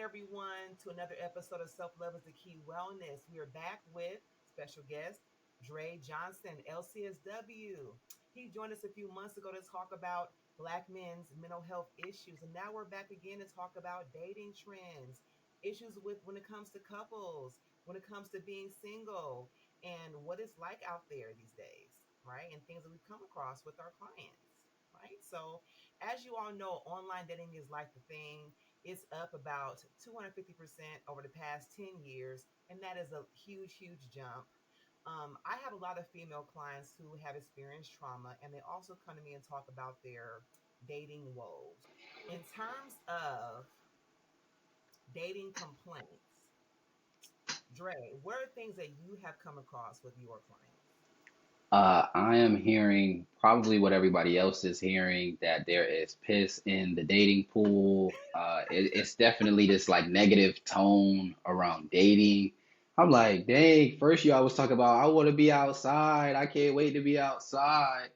everyone, to another episode of Self Love is the Key Wellness. We are back with special guest Dre Johnson, LCSW. He joined us a few months ago to talk about Black men's mental health issues, and now we're back again to talk about dating trends, issues with when it comes to couples, when it comes to being single, and what it's like out there these days, right? And things that we've come across with our clients, right? So, as you all know, online dating is like the thing. It's up about 250% over the past 10 years, and that is a huge, huge jump. I have a lot of female clients who have experienced trauma, and they also come to me and talk about their dating woes. In terms of dating complaints, Dre, what are things that you have come across with your clients? I am hearing probably what everybody else is hearing, that there is piss in the dating pool. It's definitely this like negative tone around dating. I'm like, dang, first you always talk about, I want to be outside. I can't wait to be outside.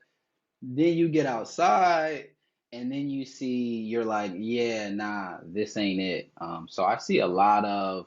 Then you get outside and then you see, you're like, yeah, nah, this ain't it. So I see a lot of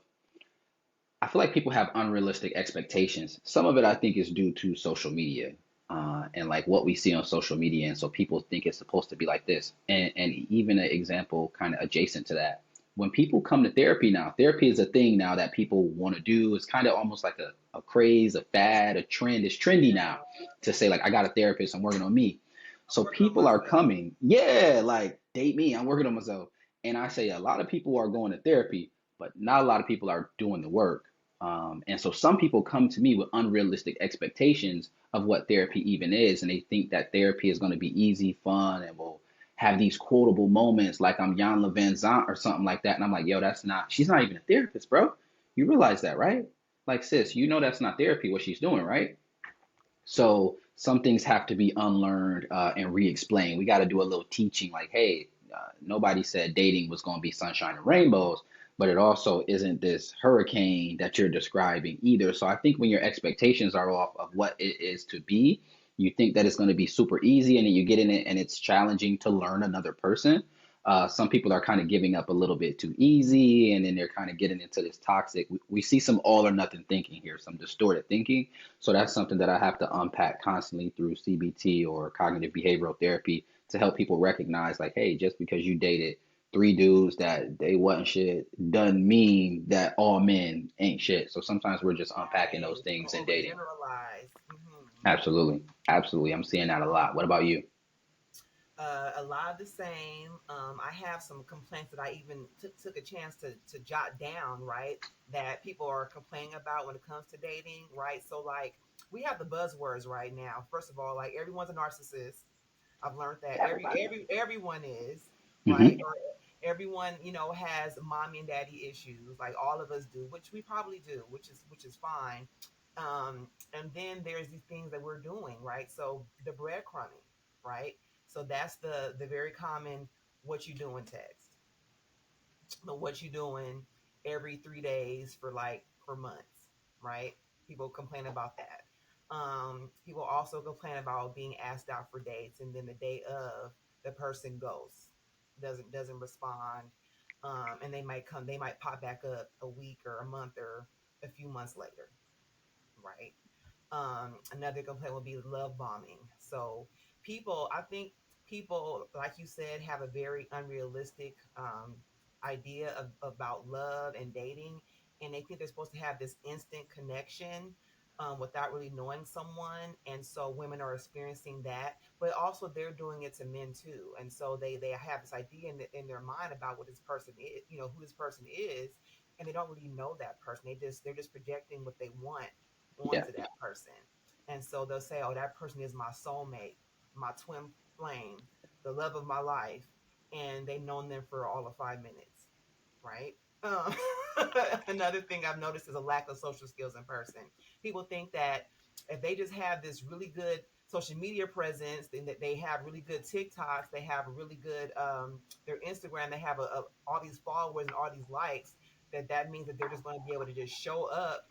I feel like people have unrealistic expectations. Some of it I think is due to social media and like what we see on social media. And so people think it's supposed to be like this. And even an example kind of adjacent to that. When people come to therapy now, therapy is a thing now that people want to do. It's kind of almost like a craze, a fad, a trend. It's trendy now to say, like, I got a therapist, I'm working on me. I'm So working on people are myself. coming, yeah, like, date me, I'm working on myself. And I say a lot of people are going to therapy, but not a lot of people are doing the work. And so some people come to me with unrealistic expectations of what therapy even is, and they think that therapy is going to be easy, fun, and will have these quotable moments like I'm Jan Van Zant or something like that. And I'm like, yo, that's not, she's not even a therapist, bro. You realize that, right? Like, sis, you know that's not therapy, what she's doing, right? So some things have to be unlearned and re-explained. We got to do a little teaching, like, hey, nobody said dating was going to be sunshine and rainbows, but it also isn't this hurricane that you're describing either. So I think when your expectations are off of what it is to be, you think that it's going to be super easy, and then you get in it and it's challenging to learn another person. Some people are kind of giving up a little bit too easy, and then they're kind of getting into this toxic. We see some all or nothing thinking here, some distorted thinking. So that's something that I have to unpack constantly through CBT or cognitive behavioral therapy to help people recognize, like, hey, just because you dated three dudes that they wasn't shit doesn't mean that all men ain't shit. So sometimes we're just unpacking those Right. things Don't in dating. overgeneralize. Absolutely. Absolutely. I'm seeing that a lot. What about you? A lot of the same. I have some complaints that I even took a chance to jot down, right? That people are complaining about when it comes to dating, right? So, like, we have the buzzwords right now. First of all, like, everyone's a narcissist. I've learned that Everybody. everyone is, right? Hmm. Or everyone, has mommy and daddy issues, like all of us do, which we probably do, which is fine. And then there's these things that we're doing, right? So the breadcrumbing, right? So that's the very common what you doing text. But what you doing every 3 days for months, right? People complain about that. People also complain about being asked out for dates, and then the day of, the person ghosts, doesn't respond, and they might pop back up a week or a month or a few months later, right? Another complaint would be love bombing. So I think people, like you said, have a very unrealistic idea about love and dating, and they think they're supposed to have this instant connection without really knowing someone. And so women are experiencing that, but also they're doing it to men too. And so they have this idea in their mind about what this person is, who this person is, and they don't really know that person. They're just projecting what they want Yeah. onto that person. And so they'll say, oh, that person is my soulmate, my twin flame, the love of my life. And they've known them for all of 5 minutes, right? Um, Another thing I've noticed is a lack of social skills in person. People think that if they just have this really good social media presence, then that they have really good TikToks, they have a really good their Instagram, they have all these followers and all these likes, that means that they're just going to be able to just show up,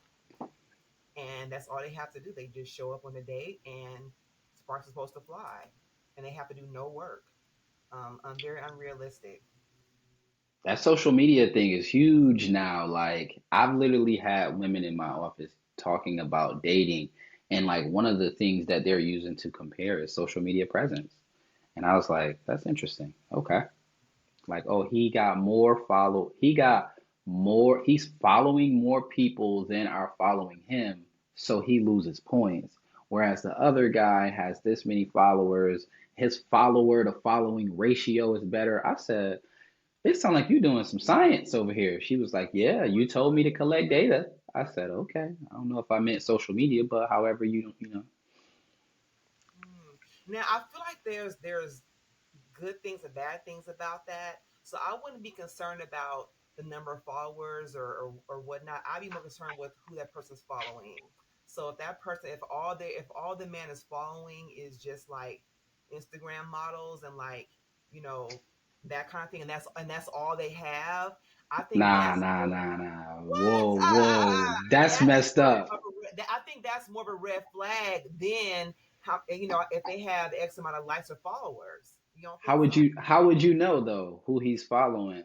and that's all they have to do. They just show up on the date, and sparks are supposed to fly, and they have to do no work. Very unrealistic. That social media thing is huge now. Like, I've literally had women in my office talking about dating, and like one of the things that they're using to compare is social media presence. And I was like, that's interesting. Okay. Like, oh, he's following more people than are following him, so he loses points. Whereas the other guy has this many followers, his follower to following ratio is better. I said, it sounds like you're doing some science over here. She was like, yeah, you told me to collect data. I said, okay. I don't know if I meant social media, but however you know. Mm. Now I feel like there's good things and bad things about that. So I wouldn't be concerned about the number of followers or whatnot. I'd be more concerned with who that person's following. So if that person, if all the man is following is just like Instagram models and like you know that kind of thing, and that's all they have, I think Nah, that's nah, more nah, nah. what Whoa, whoa. That's that's messed more up. of I think that's more of a red flag than how if they have X amount of likes or followers. You don't think so? How would you know though who he's following?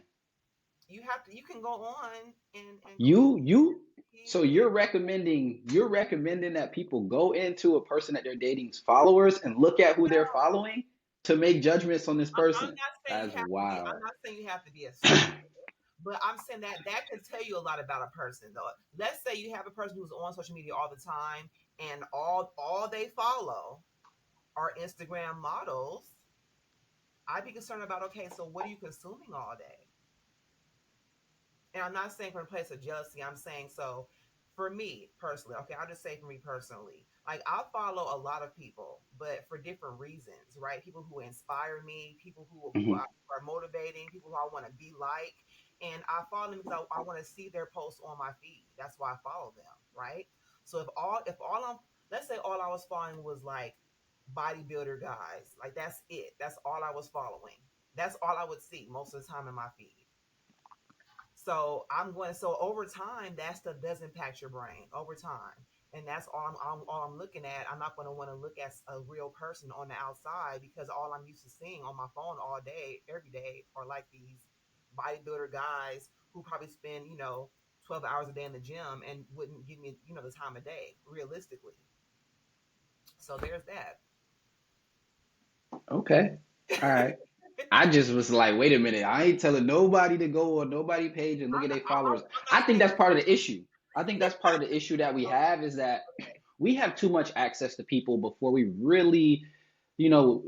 You can go on and click You so and you're recommending that people go into a person that they're dating's followers and look at who they're no, following to make judgments on this I'm person. not saying you That's have to be. I'm wild. not saying you have to be a stalker, but I'm saying that that can tell you a lot about a person. Though, let's say you have a person who's on social media all the time, and all they follow are Instagram models. I'd be concerned about, okay, so what are you consuming all day? And I'm not saying from a place of jealousy. I'm saying so for me personally. Okay, I'll just say for me personally. Like I follow a lot of people, but for different reasons, right? People who inspire me, people who Hmm. are motivating, people who I want to be like, and I follow them because I want to see their posts on my feed. That's why I follow them, right? So if all I'm let's say all I was following was like bodybuilder guys, like that's it. That's all I was following. That's all I would see most of the time in my feed. So over time, that stuff does impact your brain over time. And that's all I'm looking at. I'm not going to want to look at a real person on the outside because all I'm used to seeing on my phone all day, every day, are like these bodybuilder guys who probably spend, 12 hours a day in the gym and wouldn't give me, the time of day, realistically. So there's that. Okay. All right. I just was like, wait a minute. I ain't telling nobody to go on nobody page and look at their followers. I'm not I think saying that's part of the issue. I think that's part of the issue that we okay. have is that Okay. we have too much access to people before we really, you know,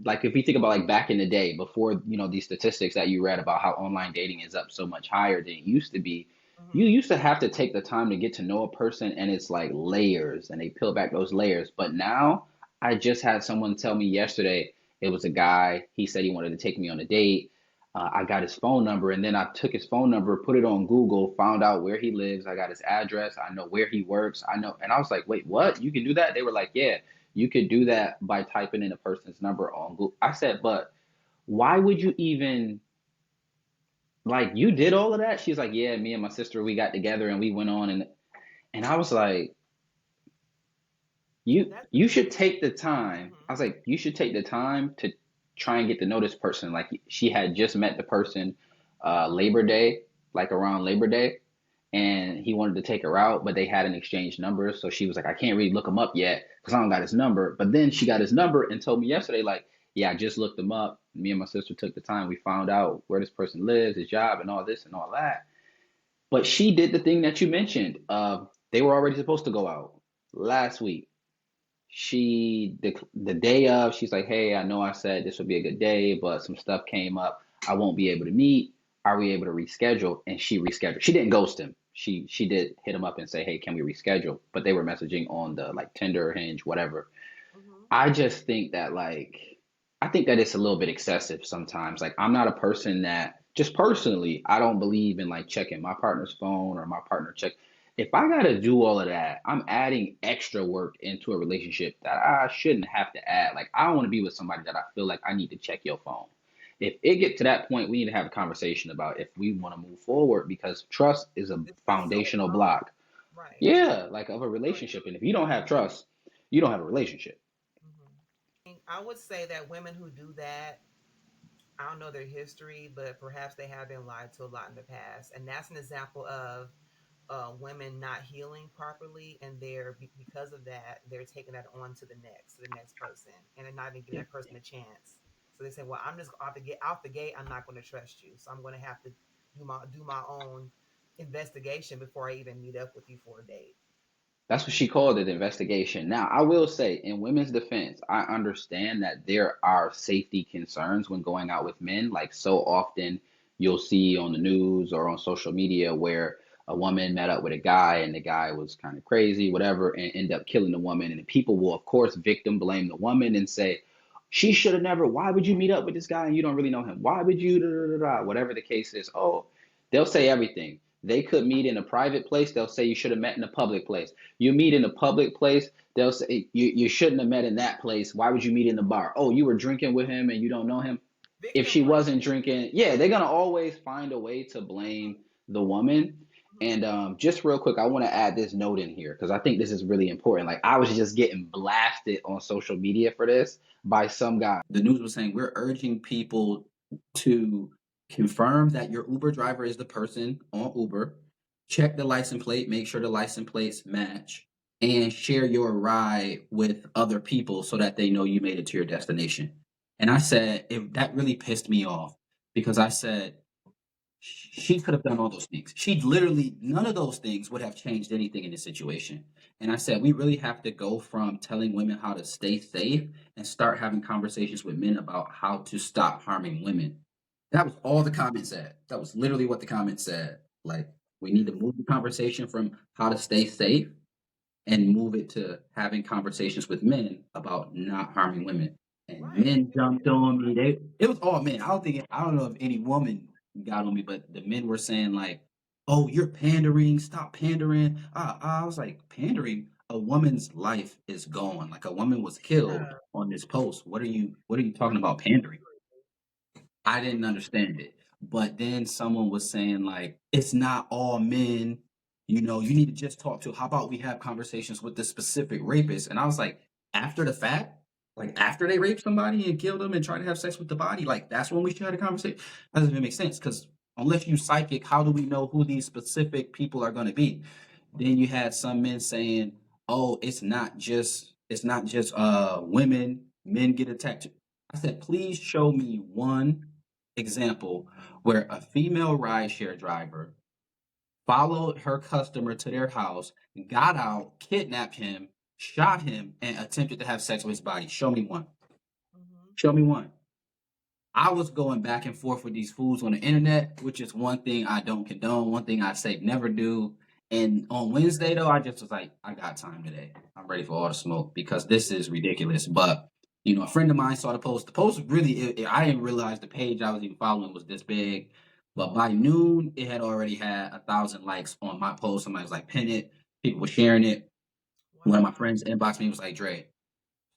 like if we think about like back in the day before, these statistics that you read about how online dating is up so much higher than it used to be. You Mm-hmm. used to have to take the time to get to know a person and it's like layers and they peel back those layers. But now I just had someone tell me yesterday it was a guy. He said he wanted to take me on a date. I got his phone number and then I took his phone number, put it on Google, found out where he lives. I got his address. I know where he works. I know. And I was like, wait, what? You can do that? They were like, yeah, you could do that by typing in a person's number on Google. I said, but why would you even like you did all of that? She's like, yeah, me and my sister, we got together and we went on and I was like, That's you should take the time. I mm-hmm. was like, you should take the time to try and get to know this person. Like she had just met the person Labor Day, like around Labor Day, and he wanted to take her out, but they hadn't exchanged numbers. So she was like, I can't really look him up yet because I don't got his number. But then she got his number and told me yesterday, like, yeah, I just looked him up. Me and my sister took the time. We found out where this person lives, his job, and all this and all that. But she did the thing that you mentioned. They were already supposed to go out last week. The day of, she's like, hey, I know I said this would be a good day, but some stuff came up. I won't be able to meet. Are we able to reschedule? And she rescheduled. She didn't ghost him. She did hit him up and say, hey, can we reschedule? But they were messaging on the like Tinder, Hinge, whatever. Mm-hmm. I just think that I think that it's a little bit excessive sometimes. Like I'm not a person that just personally, I don't believe in like checking my partner's phone or my partner check. If I gotta do all of that, I'm adding extra work into a relationship that I shouldn't have to add. Like I don't want to be with somebody that I feel like I need to check your phone. If it get to that point, we need to have a conversation about if we want to move forward because trust is a This is so foundational important. block. Right. Yeah, like of a Right. relationship. And if you don't have trust, you don't have a relationship. Mm-hmm. I would say that women who do that, I don't know their history, but perhaps they have been lied to a lot in the past, and that's an example of women not healing properly, and because of that, they're taking that on to the next person, and they're not even giving Yeah. that person a chance. So they say, "Well, I'm just off the get out the gate. I'm not going to trust you, so I'm going to have to do my own investigation before I even meet up with you for a date." That's what she called it, investigation. Now, I will say, in women's defense, I understand that there are safety concerns when going out with men. Like, so often you'll see on the news or on social media where a woman met up with a guy and the guy was kind of crazy, whatever, and end up killing the woman. And people will, of course, victim blame the woman and say, she should have never, why would you meet up with this guy and you don't really know him? Why would you, da, da, da, da, whatever the case is. Oh, they'll say everything. They could meet in a private place. They'll say you should have met in a public place. You meet in a public place, they'll say you shouldn't have met in that place. Why would you meet in the bar? Oh, you were drinking with him and you don't know him. If Victim she wasn't blaming. drinking, yeah, they're gonna always find a way to blame the woman. Mm-hmm. And just real quick, I want to add this note in here because I think this is really important. Like I was just getting blasted on social media for this by some guy. The news was saying we're urging people to confirm that your Uber driver is the person on Uber. Check the license plate, make sure the license plates match, and share your ride with other people so that they know you made it to your destination. And I said, if that really pissed me off because I said, she could have done all those things. She literally, none of those things would have changed anything in this situation. And I said, we really have to go from telling women how to stay safe and start having conversations with men about how to stop harming women. That was all the comment said. That was literally what the comment said. Like, we need to Mm-hmm. move the conversation from how to stay safe and move it to having conversations with men about not harming women. And Right. men jumped on me. It was all men. I don't know if any woman got on me, but the men were saying like, "Oh, you're pandering. Stop pandering." I was like, pandering. A woman's life is gone. Like a woman was killed Yeah. on this post. What are you Why talking are you about taking pandering? it seriously? I didn't understand it. But then someone was saying like, it's not all men. You know, you need to just talk to. How about we have conversations with the specific rapist? And I was like, after the fact, like after they rape somebody and kill them and try to have sex with the body, like that's when we should have a conversation. That doesn't even make sense because unless you psychic, how do we know who these specific people are going to be? Then you had some men saying, "Oh, it's not just women. Men get attacked." I said, "Please show me one example where a female rideshare driver followed her customer to their house, got out, kidnapped him, shot him, and attempted to have sex with his body. Show me one. Mm-hmm. Show me one." I was going back and forth with these fools on the internet, which is one thing I don't condone, one thing I say never do. And on Wednesday, though, I just was like, I got time today. I'm ready for all the smoke because this is ridiculous. But, a friend of mine saw the post. The post really, I didn't realize the page I was even following was this big. But by noon, it had already had 1,000 likes on my post. Somebody was like, pin it. People were sharing it. One of my Wow. friends inboxed me and was like, Dre,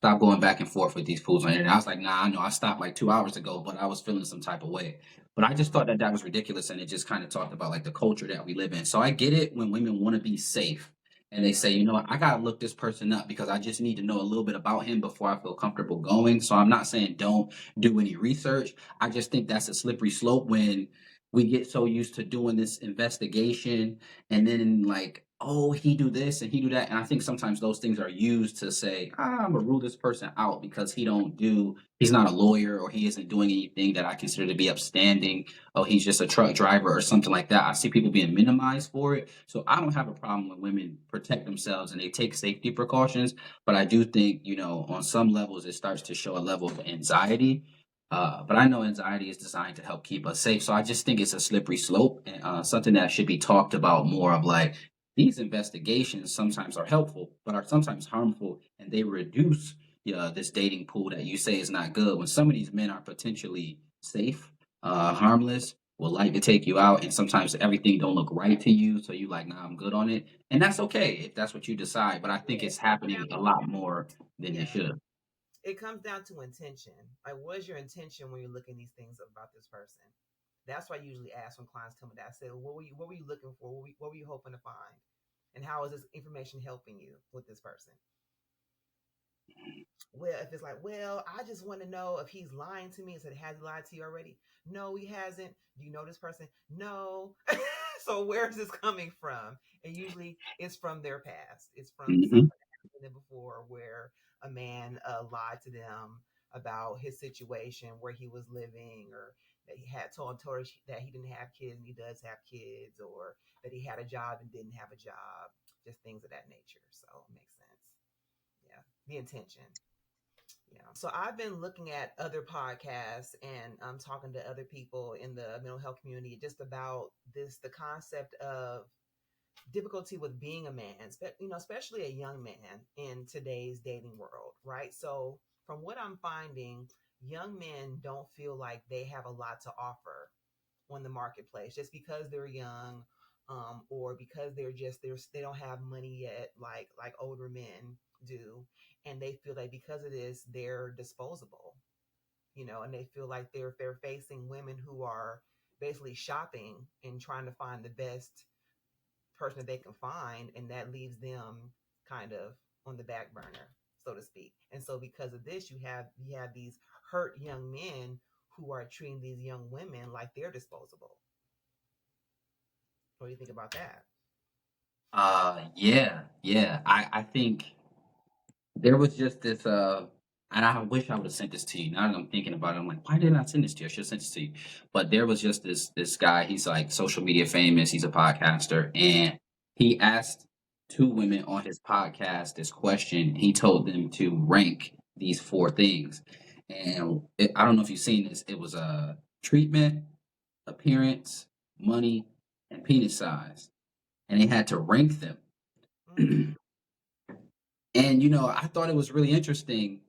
stop going back and forth with these fools on the internet. I was like, nah, I know I stopped like 2 hours ago, but I was feeling some type of way. But I just thought that that was ridiculous, and it just kind of talked about like the culture that we live in. So I get it when women want to be safe, and they say, you know what, I gotta look this person up because I just need to know a little bit about him before I feel comfortable going. So I'm not saying don't do any research. I just think that's a slippery slope when we get so used to doing this investigation and then like, oh, he do this and he do that. And I think sometimes those things are used to say, I'm gonna rule this person out because he's not a lawyer or he isn't doing anything that I consider to be upstanding. Oh, he's just a truck driver or something like that. I see people being minimized for it. So I don't have a problem when women protect themselves and they take safety precautions. But I do think, on some levels it starts to show a level of anxiety. But I know anxiety is designed to help keep us safe. So I just think it's a slippery slope and something that should be talked about more of like, these investigations sometimes are helpful, but are sometimes harmful, and they reduce this dating pool that you say is not good. When some of these men are potentially safe, harmless, will like to take you out, and sometimes everything don't look right to you, so you like, nah, I'm good on it, and that's okay if that's what you decide. But I think Yeah. it's happening a lot more than it Yeah. should. It comes down to intention. Like, what is your intention when you're looking these things about this person? That's why I usually ask when clients tell me that. I say, well, what were you looking for? What were you hoping to find? And how is this information helping you with this person? Well, if it's like, well, I just want to know if he's lying to me. So has he lied to you already? No, he hasn't. Do you know this person? No. So where is this coming from? And usually it's from their past. It's from something Hmm. that happened to them before where a man lied to them about his situation, where he was living, or that he had told her that he didn't have kids and he does have kids, or that he had a job and didn't have a job, just things of that nature. So it makes sense. Yeah. The intention. Yeah. So I've been looking at other podcasts and I'm talking to other people in the mental health community just about the concept of difficulty with being a man, especially a young man in today's dating world, right? So from what I'm finding, young men don't feel like they have a lot to offer on the marketplace just because they're young, or because they don't have money yet, like older men do, and they feel like because of this they're disposable, and they feel like they're facing women who are basically shopping and trying to find the best person that they can find, and that leaves them kind of on the back burner, so to speak. And so because of this, you have these hurt young men who are treating these young women like they're disposable. What do you think about that? Yeah, yeah. I think there was just this, and I wish I would have sent this to you. Now that I'm thinking about it, I'm like, why didn't I send this to you? I should have sent this to you. But there was just this guy. He's like social media famous. He's a podcaster, and he asked two women on his podcast this question. He told them to rank these four things, and I don't know if you've seen this. It was treatment, appearance, money, and penis size, and they had to rank them. Mm-hmm. And I thought it was really interesting.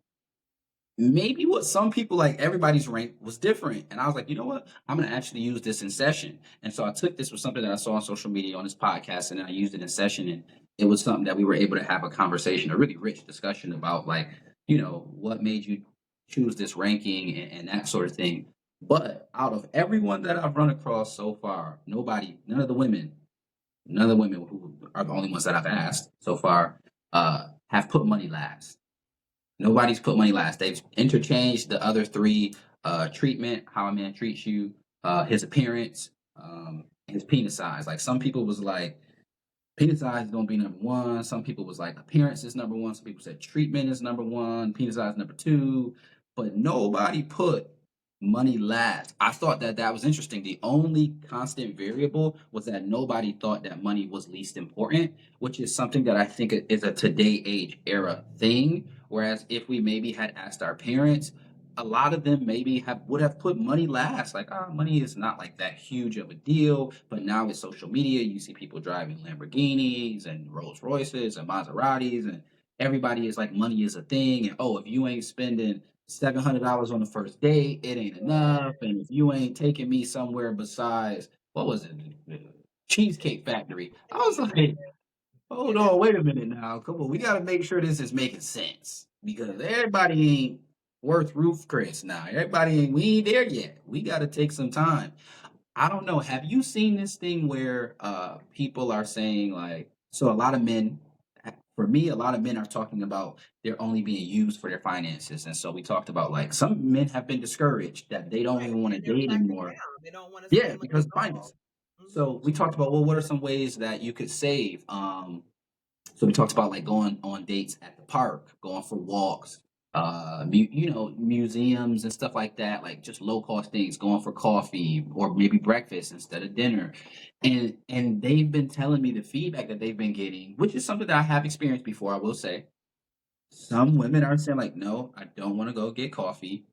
Maybe what some people like, everybody's rank was different. And I was like, you know what? I'm going to actually use this in session. And so I took this was something that I saw on social media on this podcast, and then I used it in session. And it was something that we were able to have a conversation, a really rich discussion about, like, what made you choose this ranking, and that sort of thing. But out of everyone that I've run across so far, none of the women who are the only ones that I've asked so far, have put money last. Nobody's put money last. They've interchanged the other three: treatment, how a man treats you, his appearance, his penis size. Like, some people was like, penis size is gonna be number one. Some people was like, appearance is number one. Some people said treatment is number one, penis size number two. But nobody put money last. I thought that that was interesting. The only constant variable was that nobody thought that money was least important, which is something that I think is a today age era thing. Whereas if we maybe had asked our parents, a lot of them maybe would have put money last. Like, money is not like that huge of a deal. But now with social media, you see people driving Lamborghinis and Rolls Royces and Maseratis, and everybody is like, money is a thing. And, oh, if you ain't spending $700 on the first date, it ain't enough. And if you ain't taking me somewhere besides, what was it, Cheesecake Factory, I was Yeah, like, yeah, hold on, wait a minute now. Come on, we got to make sure this is making sense, because that's everybody ain't worth roof Chris now. Everybody ain't, we ain't there yet. We got to take some time. I don't know. Have you seen this thing where people are saying, like, so a lot of men, for me, a lot of men are talking about they're only being used for their finances. And so we talked about, like, some men have been discouraged that they don't right. even want to And they're date backing anymore. down. They don't want to Yeah, spend money because at of all. finance. Hmm. So we talked about, well, what are some ways that you could save? So we talked about, like, going on dates at the park, going for walks, museums and stuff like that, like just low cost things, going for coffee or maybe breakfast instead of dinner. And they've been telling me the feedback that they've been getting, which is something that I have experienced before, I will say. Some women are saying, like, no, I don't want to go get coffee.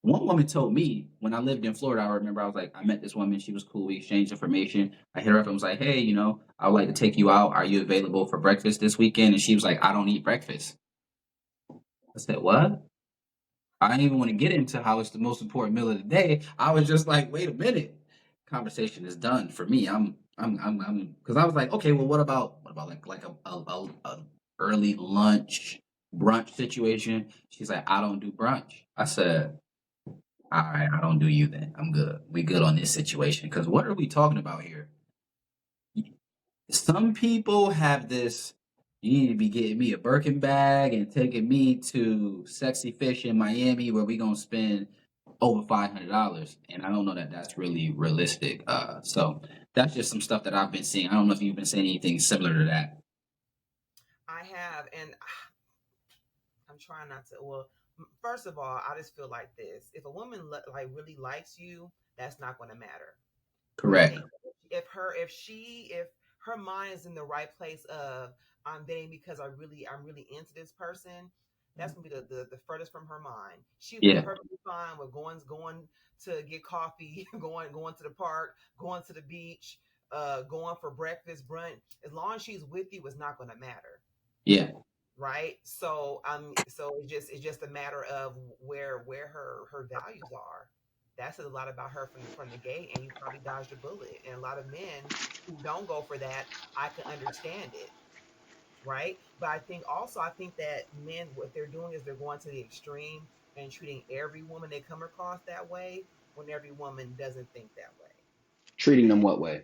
One woman told me when I lived in Florida, I remember I was like, I met this woman. She was cool. We exchanged information. I hit her up and was like, hey, I would like to take you out. Are you available for breakfast this weekend? And she was like, I don't eat breakfast. I said, what? I didn't even want to get into how it's the most important meal of the day. I was just like, wait a minute. Conversation is done for me. Because I was like, okay, well, what about like a early lunch brunch situation? She's like, I don't do brunch. I said, all right, I don't do you then. I'm good. We good on this situation. Because what are we talking about here? Some people have this, You need to be getting me a Birkin bag and taking me to Sexy Fish in Miami where we gonna spend over $500. And I don't know that that's really realistic. So that's just some stuff that I've been seeing. I don't know if you've been seeing anything similar to that. I have, and I'm trying not to. Well, first of all, I just feel like this: if a woman like really likes you, that's not going to matter. I Correct. think if her mind is in the right place of I'm dating because I'm really into this person, that's gonna be the furthest from her mind. She'll be Yeah. perfectly fine with going to get coffee, going to the park, going to the beach, going for breakfast, brunch. As long as she's with you, it's not gonna matter, Yeah. right? So it's just a matter of where her values are. That says a lot about her from the gate, and you probably dodged a bullet. And a lot of men who don't go for that, I can understand it, right? But I think that men, what they're doing is they're going to the extreme and treating every woman they come across that way when every woman doesn't think that way. Treating them And what way?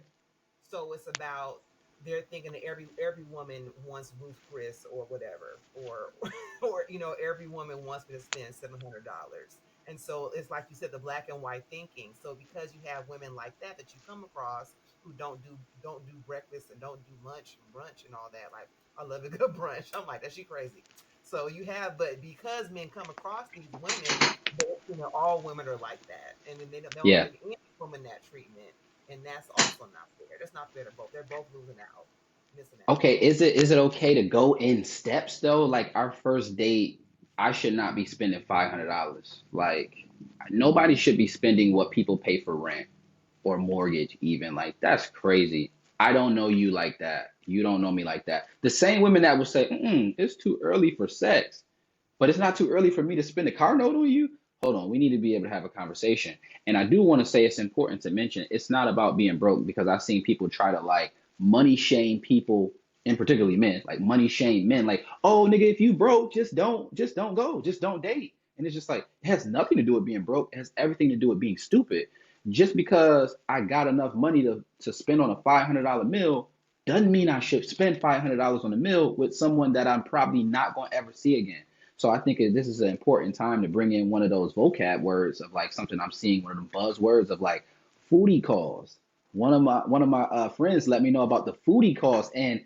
so it's about they're thinking that every woman wants Ruth Chris or whatever, or or every woman wants me to spend $700. And so it's like you said, the black and white thinking. So because you have women like that you come across who don't do breakfast and don't do lunch and brunch and all that. Like I love a good brunch. I'm like that she crazy. So you have, but because men come across these women, all women are like that, and then they don't Yeah. give any woman that treatment, and that's also not fair. That's not fair to both. They're both losing out, missing out. Okay, is it okay to go in steps though? Like our first date, I should not be spending $500. Like nobody should be spending what people pay for rent or mortgage even. Like that's crazy. I don't know you like that. You don't know me like that. The same women that will say, it's too early for sex, but it's not too early for me to spend a car note on you. Hold on, we need to be able to have a conversation. And I do want to say it's important to mention it's not about being broke because I've seen people try to like money shame people, and particularly men, like money shame men, like, oh nigga, if you broke, just don't go, just don't date. And it's just like it has nothing to do with being broke, it has everything to do with being stupid. Just because I got enough money to spend on a $500 meal doesn't mean I should spend $500 on a meal with someone that I'm probably not going to ever see again. So I think this is an important time to bring in one of those vocab words of like something I'm seeing, one of the buzzwords of like foodie calls. One of my friends let me know about the foodie calls, and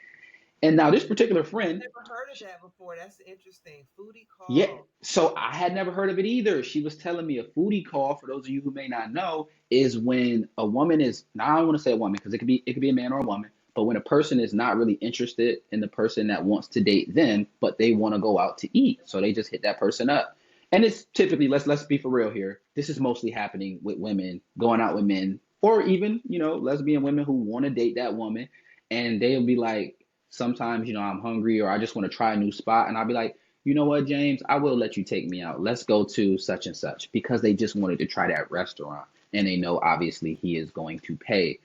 now this particular I've friend, never heard of that before. That's interesting. Foodie yeah. call. So I had never heard of it either. She was telling me a foodie call, for those of you who may not know, is when a woman is, now I don't want to say a woman because it could be a man or a woman, but when a person is not really interested in the person that wants to date them, but they want to go out to eat. So they just hit that person up. And it's typically, let's be for real here. This is mostly happening with women going out with men, or even, lesbian women who want to date that woman. And they'll be like, sometimes, I'm hungry or I just want to try a new spot. And I'll be like, you know what, James, I will let you take me out. Let's go to such and such because they just wanted to try that restaurant and they know obviously he is going to pay.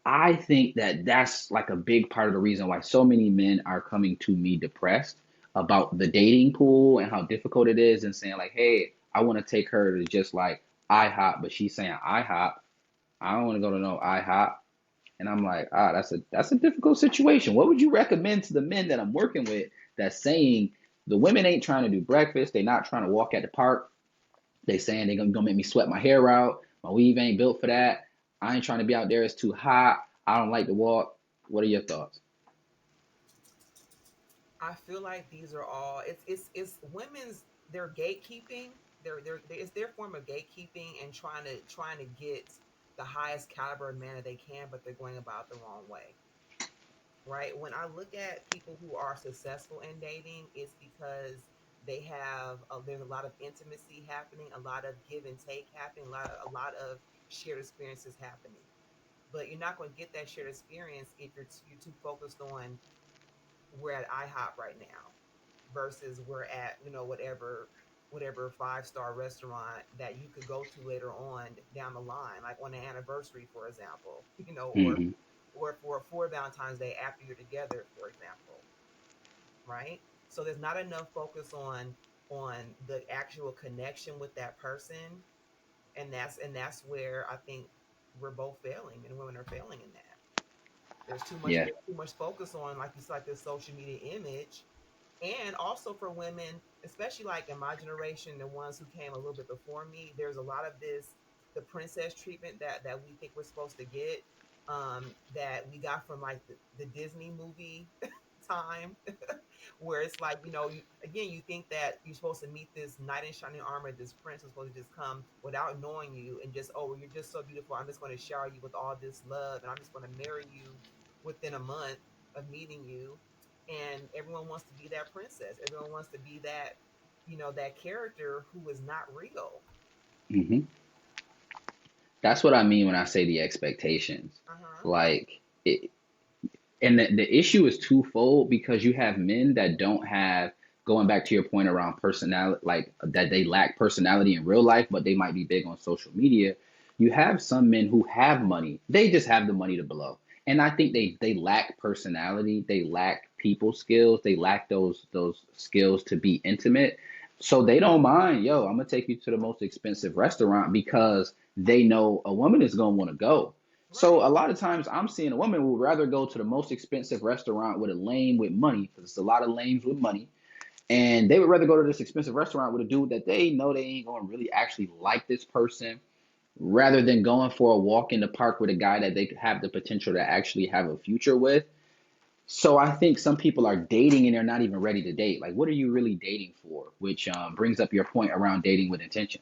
I think that that's like a big part of the reason why so many men are coming to me depressed about the dating pool and how difficult it is and saying like, hey, I want to take her to just like IHOP, but she's saying IHOP. I don't want to go to no IHOP. And I'm like, that's a difficult situation. What would you recommend to the men that I'm working with that's saying the women ain't trying to do breakfast, they not trying to walk at the park, they saying they gonna make me sweat my hair out, my weave ain't built for that, I ain't trying to be out there, it's too hot, I don't like to walk. What are your thoughts? I feel like these are all it's women's their gatekeeping. It's their form of gatekeeping and trying to get the highest caliber of man that they can, but they're going about the wrong way. Right? When I look at people who are successful in dating, it's because there's a lot of intimacy happening, a lot of give and take happening, a lot of shared experiences happening. But you're not going to get that shared experience if you're too focused on we're at IHOP right now versus we're at whatever 5-star restaurant that you could go to later on down the line, like on an anniversary, for example, Mm-hmm. or for Valentine's Day after you're together, for example, right? So there's not enough focus on the actual connection with that person, and that's where I think we're both failing, and women are failing in that. Yeah. There's too much focus on, like you said, like this social media image. And also for women, especially like in my generation, the ones who came a little bit before me, there's a lot of this, the princess treatment that we think we're supposed to get, that we got from like the Disney movie time, where it's like, you, again, you think that you're supposed to meet this knight in shining armor, this prince who's supposed to just come without knowing you and just, oh, well, you're just so beautiful, I'm just going to shower you with all this love and I'm just going to marry you within a month of meeting you. And everyone wants to be that princess, everyone wants to be that, that character who is not real. Hmm. That's what I mean when I say the expectations. Uh-huh. Like it, and the issue is twofold because you have men that don't have, going back to your point around personality, like that they lack personality in real life, but they might be big on social media. You have some men who have money, they just have the money to blow, and I think they lack personality, they lack people skills, they lack those skills to be intimate. So they don't mind, yo, I'm gonna take you to the most expensive restaurant because they know a woman is gonna want to go. So Right. a lot of times I'm seeing a woman would rather go to the most expensive restaurant with a lame with money, because it's a lot of lames with money, and they would rather go to this expensive restaurant with a dude that they know they ain't gonna really actually like this person, rather than going for a walk in the park with a guy that they have the potential to actually have a future with. So I think some people are dating and they're not even ready to date. Like, what are you really dating for? Which brings up your point around dating with intention.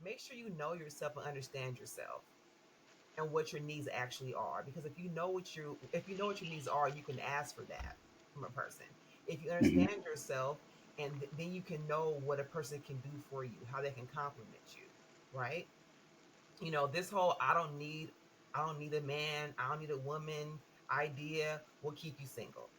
Make sure you know yourself and understand yourself and what your needs actually are, because if you know what your needs are, you can ask for that from a person. If you Hmm. understand yourself, and then you can know what a person can do for you, how they can compliment you, right? This whole I don't need a man, I don't need a woman idea will keep you single,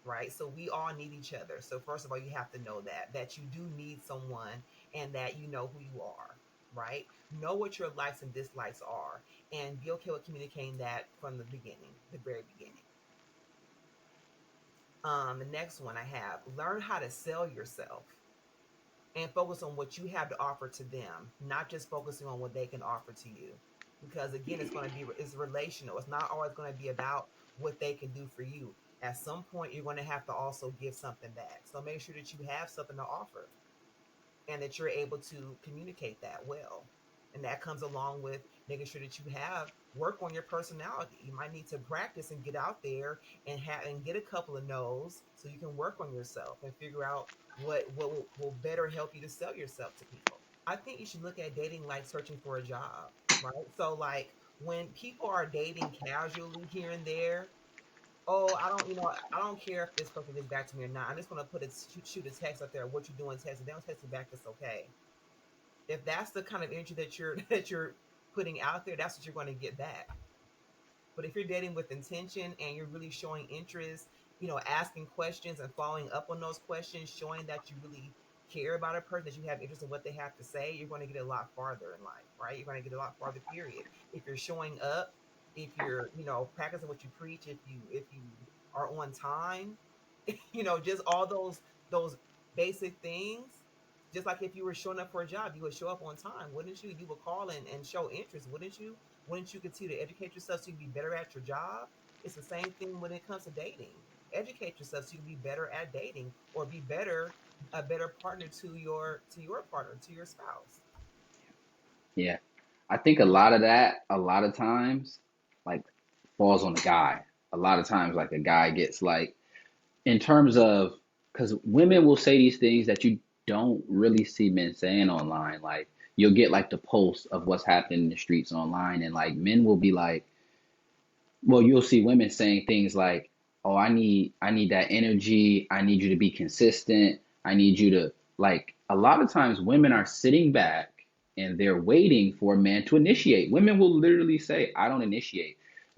right? So we all need each other. So first of all, you have to know that you do need someone, and that you know who you are, right? Know what your likes and dislikes are, and be okay with communicating that from the beginning, the very beginning. The next one I have: learn how to sell yourself and focus on what you have to offer to them, not just focusing on what they can offer to you. Because again, it's relational. It's not always going to be about what they can do for you. At some point, you're going to have to also give something back. So make sure that you have something to offer, and that you're able to communicate that well. And that comes along with making sure that you have work on your personality. You might need to practice and get out there and get a couple of no's, so you can work on yourself and figure out what will better help you to sell yourself to people. I think you should look at dating like searching for a job, right? So like when people are dating casually here and there, oh, I don't care if this person gets back to me or not. I'm just going to shoot a text out there. What you doing? Text. If they don't text me back, that's okay. If that's the kind of energy that you're that you're putting out there, that's what you're going to get back. But if you're dating with intention and you're really showing interest, asking questions and following up on those questions, showing that you really care about a person, that you have interest in what they have to say, you're going to get a lot farther in life, right? You're going to get a lot farther, period. If you're showing up, if you're, practicing what you preach, if you are on time, just all those basic things. Just like if you were showing up for a job, you would show up on time, wouldn't you? You would call and show interest, wouldn't you? Wouldn't you continue to educate yourself so you can be better at your job? It's the same thing when it comes to dating. Educate yourself so you can be better at dating, or be a better partner to your partner, to your spouse. Yeah. I think a lot of that, a lot of times, like falls on the guy. A lot of times, like a guy gets like, in terms of, because women will say these things that you don't really see men saying online. Like you'll get like the posts of what's happening in the streets online, and like men will be like, well, you'll see women saying things like, "Oh, I need that energy. I need you to be consistent. I need you to like." A lot of times, women are sitting back and they're waiting for a man to initiate. Women will literally say, "I don't initiate."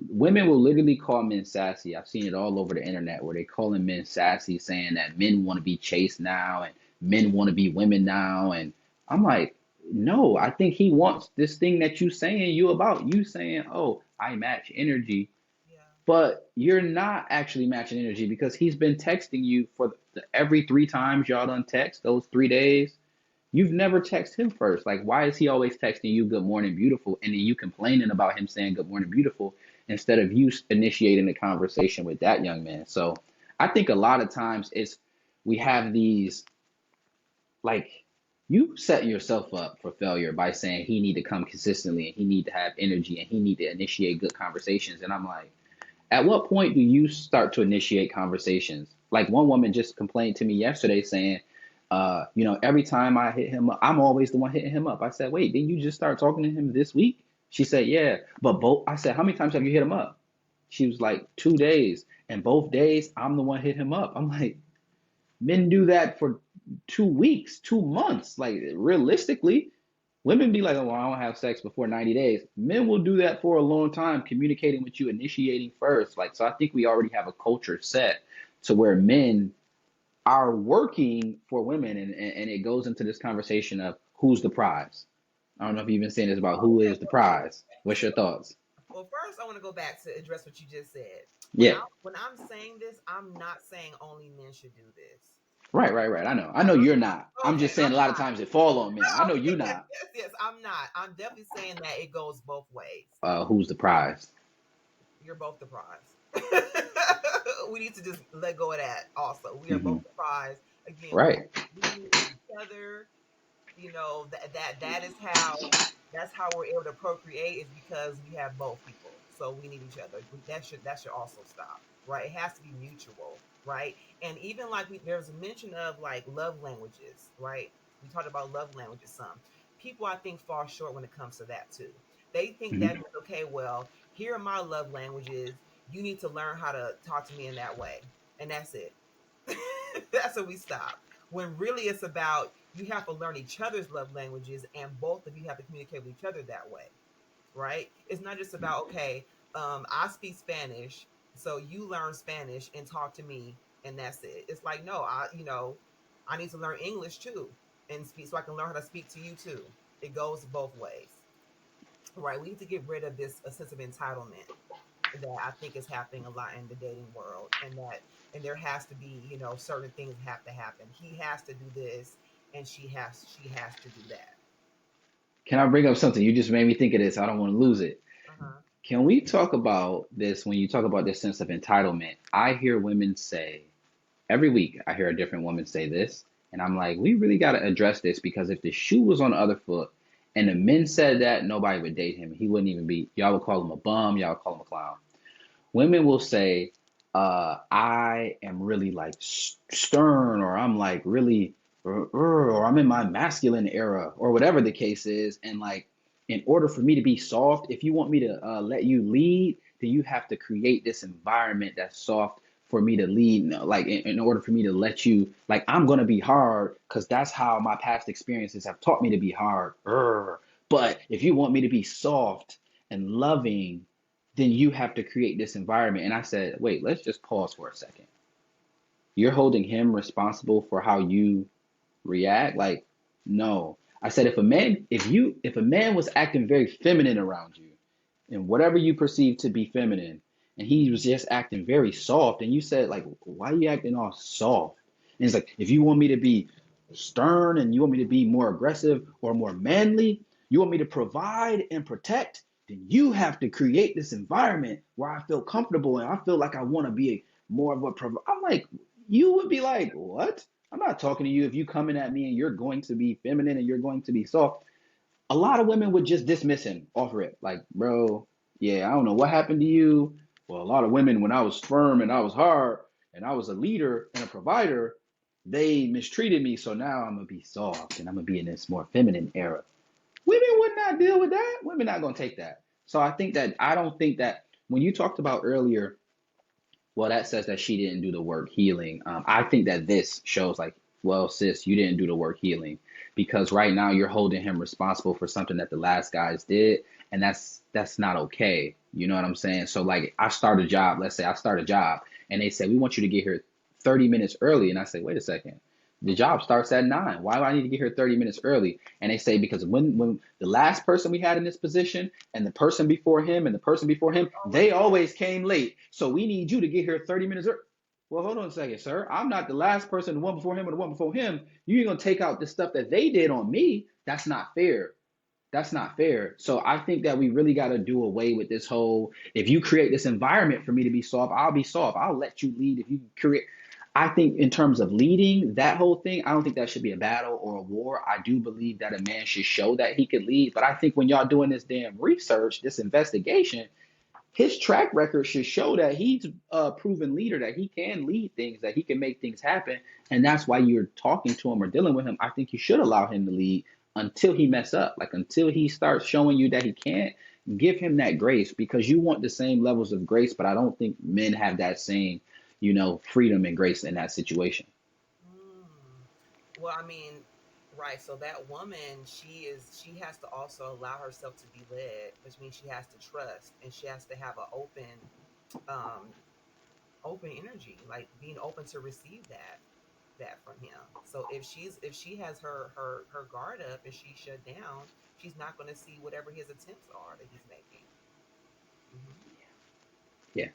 Women will literally call men sassy. I've seen it all over the internet where they calling men sassy, saying that men want to be chased now and men want to be women now. And I'm like, no, I think he wants this thing that you saying you about. You saying, "Oh, I match energy," Yeah. but you're not actually matching energy because he's been texting you for every 3 times y'all done text those 3 days. You've never texted him first. Like, why is he always texting you good morning, beautiful? And then you complaining about him saying good morning, beautiful. instead of you initiating the conversation with that young man. So I think a lot of times we have these, like, you set yourself up for failure by saying he need to come consistently and he need to have energy and he need to initiate good conversations. And I'm like, at what point do you start to initiate conversations? Like, one woman just complained to me yesterday saying, every time I hit him up, I'm always the one hitting him up. I said, wait, didn't you just start talking to him this week? She said, yeah, but both. I said, how many times have you hit him up? She was like, 2 days. And both days, I'm the one hit him up. I'm like, men do that for 2 weeks, 2 months. Like, realistically, women be like, oh, well, I don't have sex before 90 days. Men will do that for a long time, communicating with you, initiating first. Like, so I think we already have a culture set to where men are working for women, and it goes into this conversation of who's the prize. I don't know if you've been saying this about who Okay. is the prize. What's your thoughts? Well, first I want to go back to address what you just said. Yeah, When I'm saying this, I'm not saying only men should do this. right. I know you're not. I'm Okay, just saying a lot of times it fall on men. I know okay, you yes, not. yes, yes. I'm not. I'm definitely saying that it goes both ways. Who's the prize? You're both the prize. We need to just let go of that. Also, we are both Hmm. the prize. Again, Right. we need each other. That is how we're able to procreate, is because we have both people, so we need each other. That should also stop, right? It has to be mutual, right? And even like there's a mention of like love languages, right? We talked about love languages. Some people, I think, fall short when it comes to that too. They think that Hmm. means, okay, well, here are my love languages, you need to learn how to talk to me in that way, and that's it. That's where we stop. When really it's about, you have to learn each other's love languages, and both of you have to communicate with each other that way, right? It's not just about, okay, I speak Spanish, so you learn Spanish and talk to me, and that's it. It's like, no, I need to learn English too, and speak, so I can learn how to speak to you too. It goes both ways, right? We need to get rid of this a sense of entitlement that I think is happening a lot in the dating world, and there has to be, certain things have to happen. He has to do this, and she has to do that. Can I bring up something? You just made me think of this. I don't want to lose it. Uh-huh. Can we talk about this when you talk about this sense of entitlement? I hear women say, every week, I hear a different woman say this. And I'm like, we really got to address this, because if the shoe was on the other foot and the men said that, nobody would date him. He wouldn't even be, y'all would call him a bum, y'all would call him a clown. Women will say, I am really like stern, or I'm like really, or I'm in my masculine era, or whatever the case is. And like, in order for me to be soft, if you want me to let you lead, then you have to create this environment that's soft for me to lead. No, like, in order for me to let you, like, I'm going to be hard because that's how my past experiences have taught me to be hard. But if you want me to be soft and loving, then you have to create this environment. And I said, wait, let's just pause for a second. You're holding him responsible for how you react? Like, no. I said, if a man was acting very feminine around you, and whatever you perceive to be feminine, and he was just acting very soft, and you said, like, why are you acting all soft? And it's like, if you want me to be stern and you want me to be more aggressive or more manly, you want me to provide and protect, then you have to create this environment where I feel comfortable and I feel like I want to be more of a I'm like, you would be like, what? I'm not talking to you if you coming at me and you're going to be feminine and you're going to be soft. A lot of women would just dismiss him off rip. Like, bro, yeah, I don't know what happened to you. Well, a lot of women, when I was firm and I was hard and I was a leader and a provider, they mistreated me. So now I'm going to be soft and I'm going to be in this more feminine era. Women would not deal with that. Women not going to take that. So I don't think that when you talked about earlier, well, that says that she didn't do the work healing. I think that this shows like, well, sis, you didn't do the work healing, because right now you're holding him responsible for something that the last guys did, and that's not okay. You know what I'm saying? So like, I start a job. Let's say I start a job, and they say we want you to get here 30 minutes early, and I say, wait a second. The job starts at 9. Why do I need to get here 30 minutes early? And they say, because when the last person we had in this position and the person before him and the person before him, they always came late. So we need you to get here 30 minutes early. Well, hold on a second, sir. I'm not the last person, the one before him or the one before him. You're going to take out the stuff that they did on me. That's not fair. That's not fair. So I think that we really got to do away with this whole, if you create this environment for me to be soft, I'll be soft. I'll let you lead. If you create, I think in terms of leading, that whole thing, I don't think that should be a battle or a war. I do believe that a man should show that he could lead. But I think when y'all doing this damn research, this investigation, his track record should show that he's a proven leader, that he can lead things, that he can make things happen. And that's why you're talking to him or dealing with him. I think you should allow him to lead until he mess up, like until he starts showing you that he can't. Give him that grace, because you want the same levels of grace, but I don't think men have that same, freedom and grace in that situation. Mm. Well, I mean, right. So that woman, she has to also allow herself to be led, which means she has to trust and she has to have an um, open energy, like being open to receive that from him. So if she has her guard up and she's shut down, she's not going to see whatever his attempts are that he's making. Hmm. Yeah.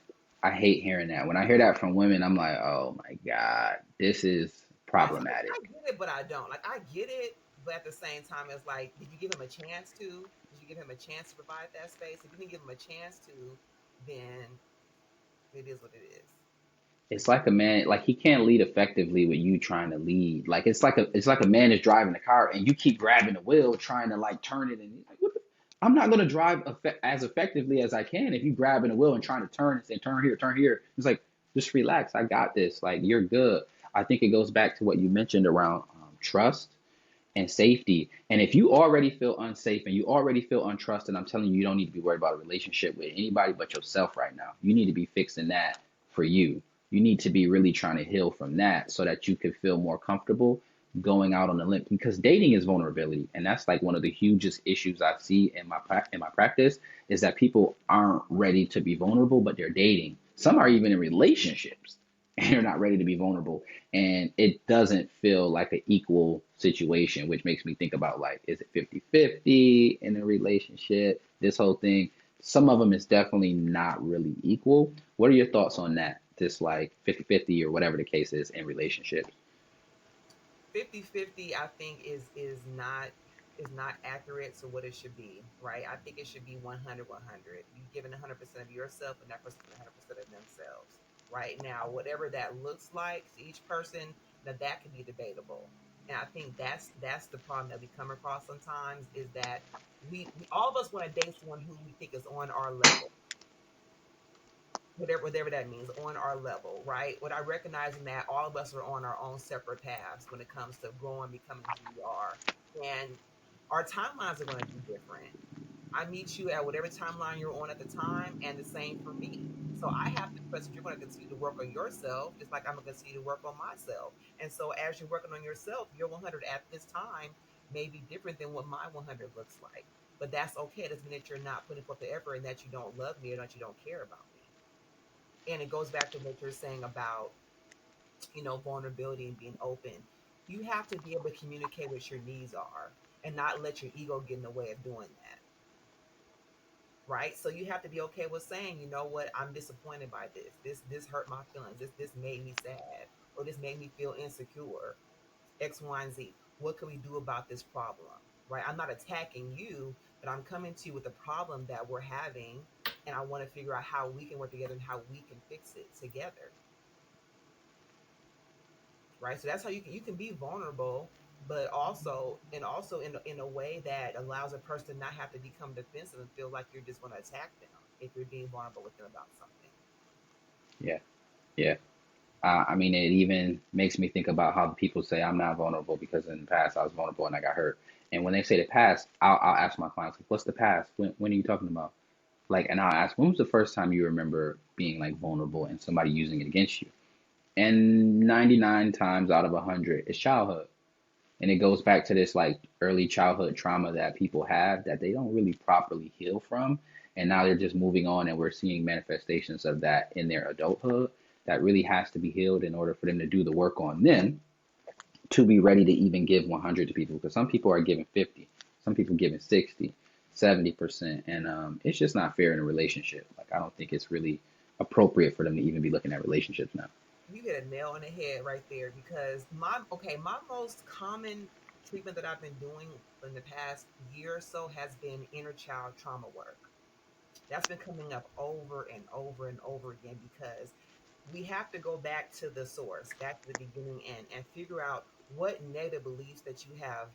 I hate hearing that. When I hear that from women, I'm like, oh my God, this is Right. So I problematic. get it, but I don't. Like I get it, but at the same time, it's like, did you give him a chance to? Did you give him a chance to provide that space? If you didn't give him a chance to, then it is what it is. It's like a man, like he can't lead effectively with you trying to lead. Like it's like a man is driving the car and you keep grabbing the wheel trying to like turn it, and he's like, what the, I'm not going to drive as effectively as I can if you grabbing the wheel and trying to turn and say turn here, turn here. It's like, just relax, I got this, like you're good. I think it goes back to what you mentioned around trust and safety. And if you already feel unsafe and you already feel untrusted, I'm telling you, you don't need to be worried about a relationship with anybody but yourself right now. You need to be fixing that for you. You need to be really trying to heal from that so that you can feel more comfortable going out on the limb, because dating is vulnerability, and that's like one of the hugest issues I see in my practice, is that people aren't ready to be vulnerable, but they're dating. Some are even in relationships and they're not ready to be vulnerable, and it doesn't feel like an equal situation, which makes me think about, like, is it 50-50 in a relationship, this whole thing. Some of them is definitely not really equal. What are your thoughts on that, this like 50-50 or whatever the case is in relationships? 50-50, I think is not accurate to what it should be, right? I think it should be 100-100. You giving 100% of yourself and that person 100% of themselves. Right now, whatever that looks like to each person, that can be debatable. And I think that's the problem that we come across sometimes, is that we all of us want to date someone who we think is on our level, whatever that means, on our level, right? Without recognizing that all of us are on our own separate paths when it comes to growing, becoming who we are. And our timelines are going to be different. I meet you at whatever timeline you're on at the time, and the same for me. So I have to trust that you're going to continue to work on yourself, just like I'm going to continue to work on myself. And so as you're working on yourself, your 100 at this time may be different than what my 100 looks like. But that's okay. It doesn't mean that you're not putting forth the effort and that you don't love me or that you don't care about me. And it goes back to what you're saying about, vulnerability and being open. You have to be able to communicate what your needs are and not let your ego get in the way of doing that, right? So you have to be okay with saying, you know what, I'm disappointed by this hurt my feelings, this made me sad, or this made me feel insecure, X, Y, and Z. What can we do about this problem? Right? I'm not attacking you, but I'm coming to you with a problem that we're having, and I want to figure out how we can work together and how we can fix it together. Right? So that's how you can be vulnerable, but also in a way that allows a person to not have to become defensive and feel like you're just going to attack them if you're being vulnerable with them about something. Yeah, yeah. I mean, it even makes me think about how people say I'm not vulnerable because in the past I was vulnerable and I got hurt. And when they say the past, I'll ask my clients, like, what's the past? When are you talking about? Like, and I'll ask, when was the first time you remember being like vulnerable and somebody using it against you? And 99 times out of 100, it's childhood. And it goes back to this like early childhood trauma that people have that they don't really properly heal from. And now they're just moving on, and we're seeing manifestations of that in their adulthood that really has to be healed in order for them to do the work on them to be ready to even give 100 to people. Because some people are giving 50, some people giving 60, 70%. And it's just not fair in a relationship. Like, I don't think it's really appropriate for them to even be looking at relationships now. You hit a nail on the head right there, because my most common treatment that I've been doing in the past year or so has been inner child trauma work. That's been coming up over and over and over again because we have to go back to the source, back to the beginning, and figure out what negative beliefs that you have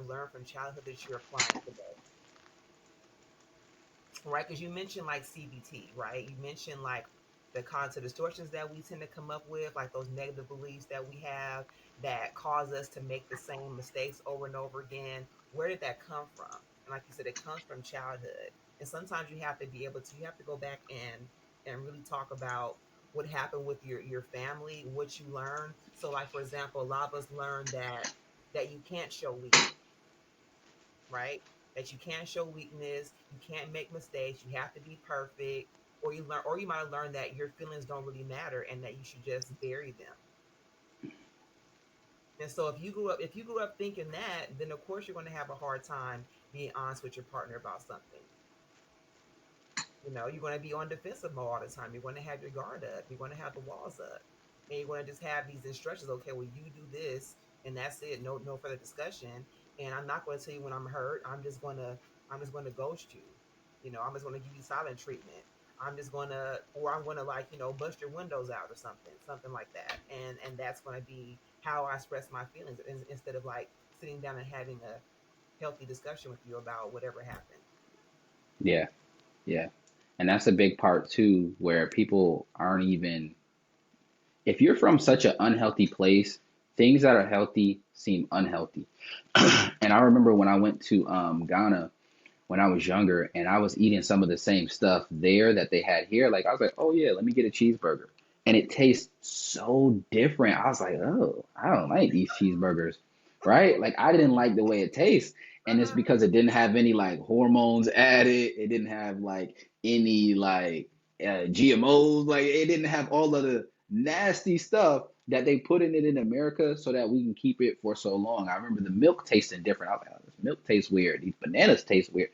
learned from childhood that you're applying today, right? Because you mentioned like CBT, right? You mentioned like the concept distortions that we tend to come up with, like those negative beliefs that we have that cause us to make the same mistakes over and over again. Where did that come from? And like you said, it comes from childhood. And sometimes you have to be able to, you have to go back and really talk about what happened with your family, what you learned. So, like for example, a lot of us learned that you can't show weakness, right? That you can't show weakness, you can't make mistakes, you have to be perfect, or you learn, or you might have learned that your feelings don't really matter and that you should just bury them. And so if you grew up thinking that, then of course you're going to have a hard time being honest with your partner about something. You know, you're going to be on defensive mode all the time. You're going to have your guard up. You're going to have the walls up, and you're going to just have these instructions. Okay, well, you do this, and that's it. No further discussion. And I'm not going to tell you when I'm hurt. I'm just going to ghost you. You know, I'm just going to give you silent treatment. I'm just going to, or I'm going to like bust your windows out or something like that. And that's going to be how I express my feelings instead of like sitting down and having a healthy discussion with you about whatever happened. Yeah, yeah. And that's a big part too, where people aren't even, if you're from such an unhealthy place, things that are healthy seem unhealthy. And I remember when I went to Ghana when I was younger and I was eating some of the same stuff there that they had here. Like I was like, oh yeah, let me get a cheeseburger. And it tastes so different. I was like, oh, I don't like these cheeseburgers. Right? Like I didn't like the way it tastes. And it's Uh-huh. because it didn't have any like hormones added. It didn't have like any like GMOs. Like it didn't have all of the nasty stuff that they put in it in America so that we can keep it for so long. I remember the milk tasting different. I was like, oh, this milk tastes weird. These bananas taste weird.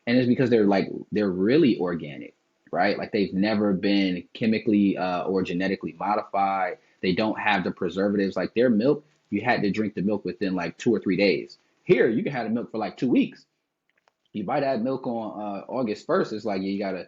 And it's because they're really organic, right? Like they've never been chemically or genetically modified. They don't have the preservatives. Like their milk, you had to drink the milk within like 2 or 3 days. Here, you can have the milk for like 2 weeks. You buy that milk on August 1st. It's like you gotta,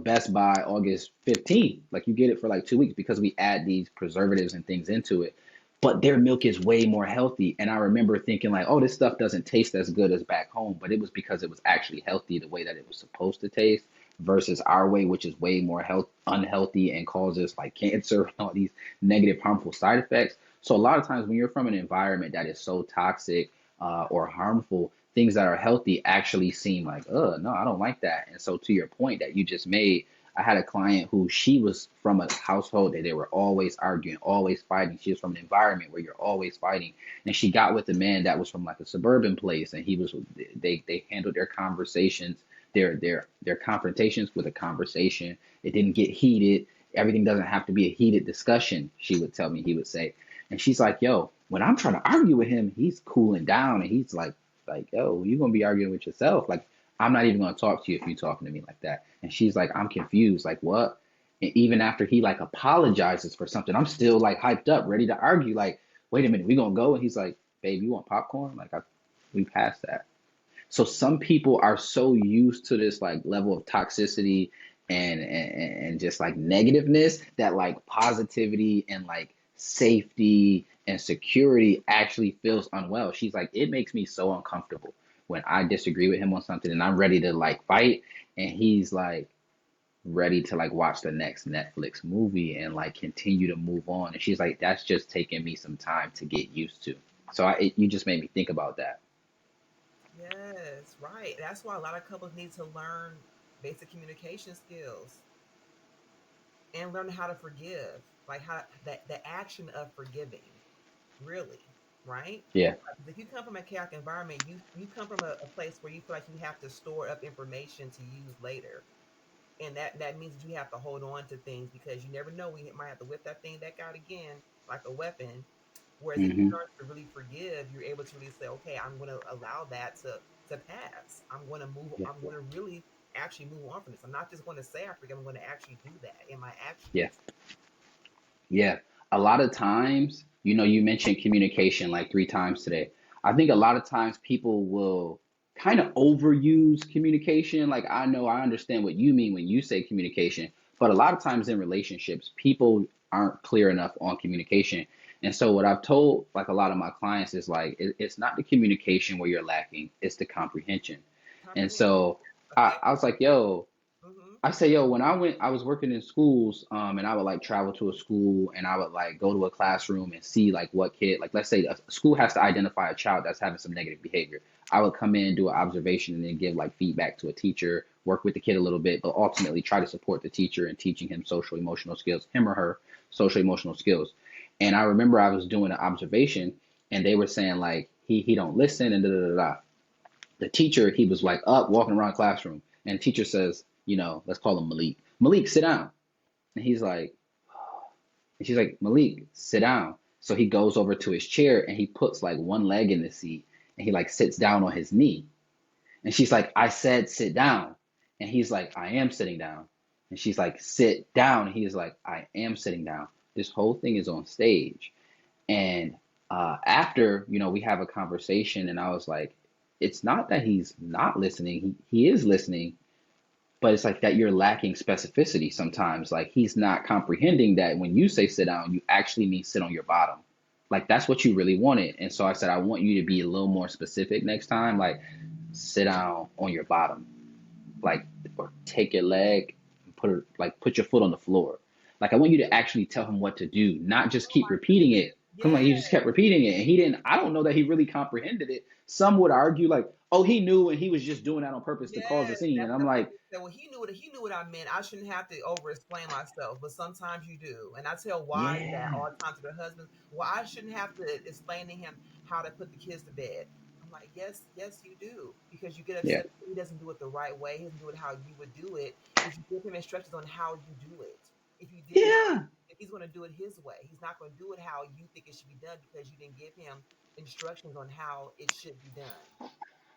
Best Buy August 15th. Like you get it for like 2 weeks because we add these preservatives and things into it. But their milk is way more healthy. And I remember thinking like, oh, this stuff doesn't taste as good as back home. But it was because it was actually healthy the way that it was supposed to taste versus our way, which is way more unhealthy and causes like cancer and all these negative, harmful side effects. So a lot of times when you're from an environment that is so toxic or harmful, things that are healthy actually seem like, oh, no, I don't like that. And so to your point that you just made, I had a client who she was from a household that they were always arguing, always fighting. She was from an environment where you're always fighting. And she got with a man that was from like a suburban place and they handled their conversations, their confrontations with a conversation. It didn't get heated. Everything doesn't have to be a heated discussion, she would tell me, he would say. And she's like, yo, when I'm trying to argue with him, he's cooling down and he's like, yo, you're gonna be arguing with yourself. Like, I'm not even gonna talk to you if you're talking to me like that. And she's like, I'm confused. Like, what? And even after he like apologizes for something, I'm still like hyped up, ready to argue. Like, wait a minute, we gonna go? And he's like, babe, you want popcorn? We passed that. So some people are so used to this like level of toxicity and just like negativeness that like positivity and like safety and security actually feels unwell. She's like, it makes me so uncomfortable when I disagree with him on something and I'm ready to like fight and he's like ready to like watch the next Netflix movie and like continue to move on. And she's like, that's just taking me some time to get used to. So you just made me think about that. Yes, right. That's why a lot of couples need to learn basic communication skills and learn how to forgive, like how that the action of forgiving, really, right? Yeah. If you come from a chaotic environment, you come from a place where you feel like you have to store up information to use later, and that means that you have to hold on to things because you never know when you might have to whip that thing back out again like a weapon. Whereas if you Hmm. learn to really forgive, you're able to really say, okay, I'm going to allow that to pass. I'm going to move. Yeah. I'm going to really actually move on from this. I'm not just going to say I forgive. I'm going to actually do that in my Yeah. actions. Yeah. A lot of times, you mentioned communication like 3 times today. I think a lot of times people will kind of overuse communication. Like I know I understand what you mean when you say communication, but a lot of times in relationships, people aren't clear enough on communication. And so what I've told like a lot of my clients is like it's not the communication where you're lacking, it's the comprehension. And Comprehension, so I was effective. like, yo, Hmm. I say, yo, when I was working in schools, and I would like travel to a school and I would like go to a classroom and see like what kid, like let's say a school has to identify a child that's having some negative behavior. I would come in, do an observation, and then give like feedback to a teacher, work with the kid a little bit, but ultimately try to support the teacher in teaching him social emotional skills, him or her social emotional skills. And I remember I was doing an observation and they were saying like he don't listen and da da da da. The teacher, he was like up walking around the classroom, and the teacher says, let's call him Malik. Malik, sit down. And he's like, and she's like, Malik, sit down. So he goes over to his chair and he puts like one leg in the seat and he like sits down on his knee. And she's like, I said sit down. And he's like, I am sitting down. And she's like, sit down. And he's like, I am sitting down. This whole thing is on stage. And after, we have a conversation, and I was like, it's not that he's not listening. He is listening, but it's like that you're lacking specificity sometimes. Like he's not comprehending that when you say sit down, you actually mean sit on your bottom. Like that's what you really wanted. And so I said, I want you to be a little more specific next time. Like sit down on your bottom, like, or take your leg and put your foot on the floor. Like I want you to actually tell him what to do, not just Oh keep my repeating goodness. it. Cause like Yes. he just kept repeating it, and he didn't. I don't know that he really comprehended it. Some would argue like, oh, he knew, and he was just doing that on purpose to cause a Yes, scene. And that's I'm the part like, that said, well, he knew what I meant. I shouldn't have to over explain myself, but sometimes you do. And I tell wives that yeah, all the time to their husbands. Well, I shouldn't have to explain to him how to put the kids to bed. I'm like, yes, yes, you do, because you get yeah, upset if he doesn't do it the right way. He doesn't do it how you would do it. If you give him instructions on how you do it, if you did not, yeah. if he's going to do it his way, he's not going to do it how you think it should be done because you didn't give him instructions on how it should be done.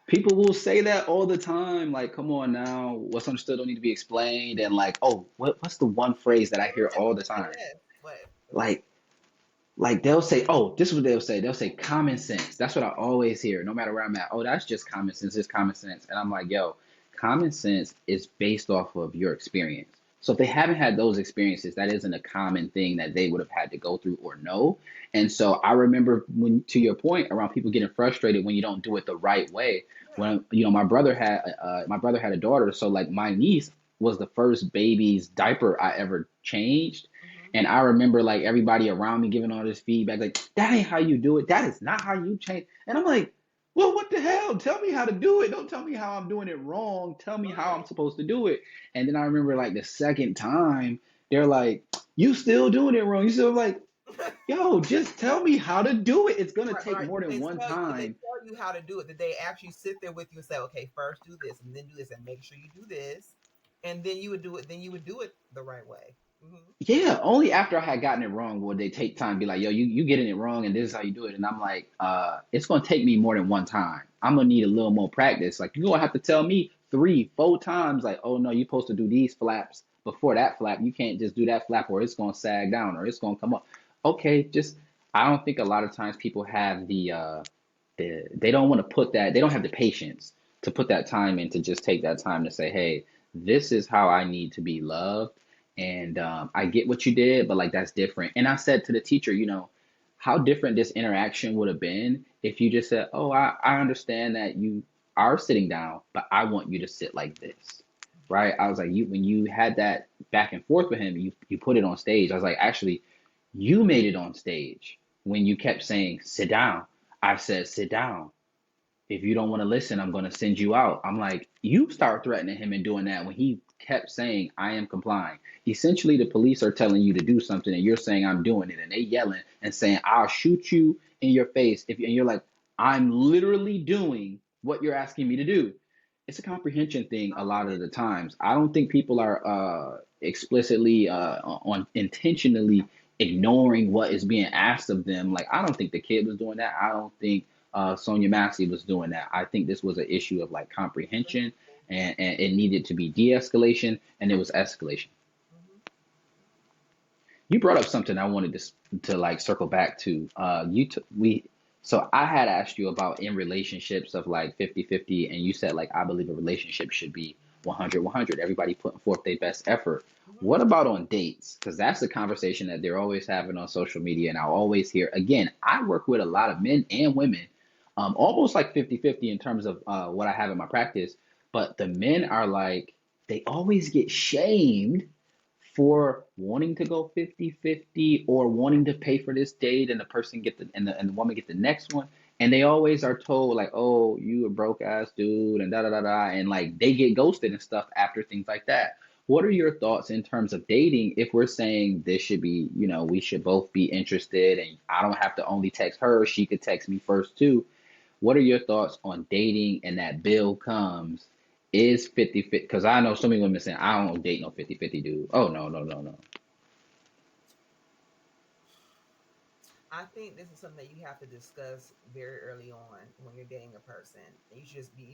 People will say that all the time. Like, come on now, what's understood don't need to be explained. And like, oh, what's the one phrase that I hear all the time? Yes, but what's Like, like they'll say, oh, this is what they'll say. They'll say common sense. That's what I always hear, no matter where I'm at. Oh, that's just common sense. It's common sense. And I'm like, yo, common sense is based off of your experience. So if they haven't had those experiences, that isn't a common thing that they would have had to go through or know. And so I remember when, to your point, around people getting frustrated when you don't do it the right way. yeah. When my brother had a daughter, so like my niece was the first baby's diaper I ever changed. Hmm. And I remember like everybody around me giving all this feedback, like, that ain't how you do it. That is not how you change. And I'm like, well, what the hell? Tell me how to do it. Don't tell me how I'm doing it wrong. Tell me how I'm Right. supposed to do it. And then I remember like the second time, they're like, you still doing it wrong. You still like, yo, just tell me how to do it. It's gonna Right, take right. more than one Did they time. tell you how to do it? Did they actually sit there with you and say, okay, first do this and then do this and make sure you do this, and then you would do it. Then you would do it the right way. Hmm. Yeah, only after I had gotten it wrong would they take time, be like, yo, you getting it wrong and this is how you do it. And I'm like, it's gonna take me more than one time. I'm gonna need a little more practice. Like you're gonna have to tell me three, four times, like, oh no, you're supposed to do these flaps before that flap. You can't just do that flap or it's gonna sag down or it's gonna come up. Okay, just I don't think a lot of times people have they don't want to put that, they don't have the patience to put that time in to just take that time to say, hey, this is how I need to be loved. And I get what you did, but like that's different. And I said to the teacher, how different this interaction would have been if you just said, oh, I understand that you are sitting down, but I want you to sit like this. Right. I was like, when you had that back and forth with him, you put it on stage. I was like, actually, you made it on stage when you kept saying, sit down. I said, sit down. If you don't want to listen, I'm going to send you out. I'm like, you start threatening him and doing that when he kept saying, I am complying. Essentially, the police are telling you to do something and you're saying, I'm doing it. And they yelling and saying, I'll shoot you in your face. And you're like, I'm literally doing what you're asking me to do. It's a comprehension thing a lot of the times. I don't think people are explicitly on intentionally ignoring what is being asked of them. Like, I don't think the kid was doing that. I don't think Sonia Massey was doing that. I think this was an issue of like comprehension, and it needed to be de-escalation, and it was escalation. Hmm. You brought up something I wanted to like circle back to. We So I had asked you about in relationships of like 50-50, and you said like I believe a relationship should be 100-100. Everybody putting forth their best effort. Hmm. What about on dates? Because that's the conversation that they're always having on social media, and I always hear, again, I work with a lot of men and women, almost like 50-50 in terms of what I have in my practice, but the men are like, they always get shamed for wanting to go 50-50 or wanting to pay for this date and the person get the woman get the next one, and they always are told like, oh, you a broke ass dude and da da da da, and like they get ghosted and stuff after things like that. What are your thoughts in terms of dating if we're saying this should be, we should both be interested and I don't have to only text her, she could text me first too? What are your thoughts on dating and that bill comes? Is 50-50? Because I know so many women saying, I don't date no 50-50 dude. Oh, no, no, no, no. I think this is something that you have to discuss very early on when you're dating a person. You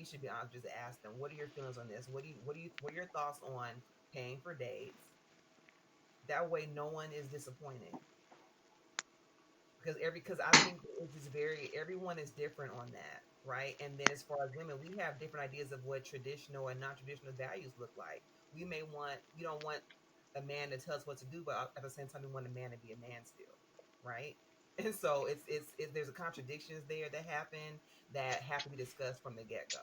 should be honest, just ask them, what are your feelings on this? What are your thoughts on paying for dates? That way no one is disappointed. Because I think it's just very everyone is different on that, right? And then as far as women, we have different ideas of what traditional and non-traditional values look like. We don't want a man to tell us what to do, but at the same time we want a man to be a man still, right? And so there's a contradictions there that have to be discussed from the get-go.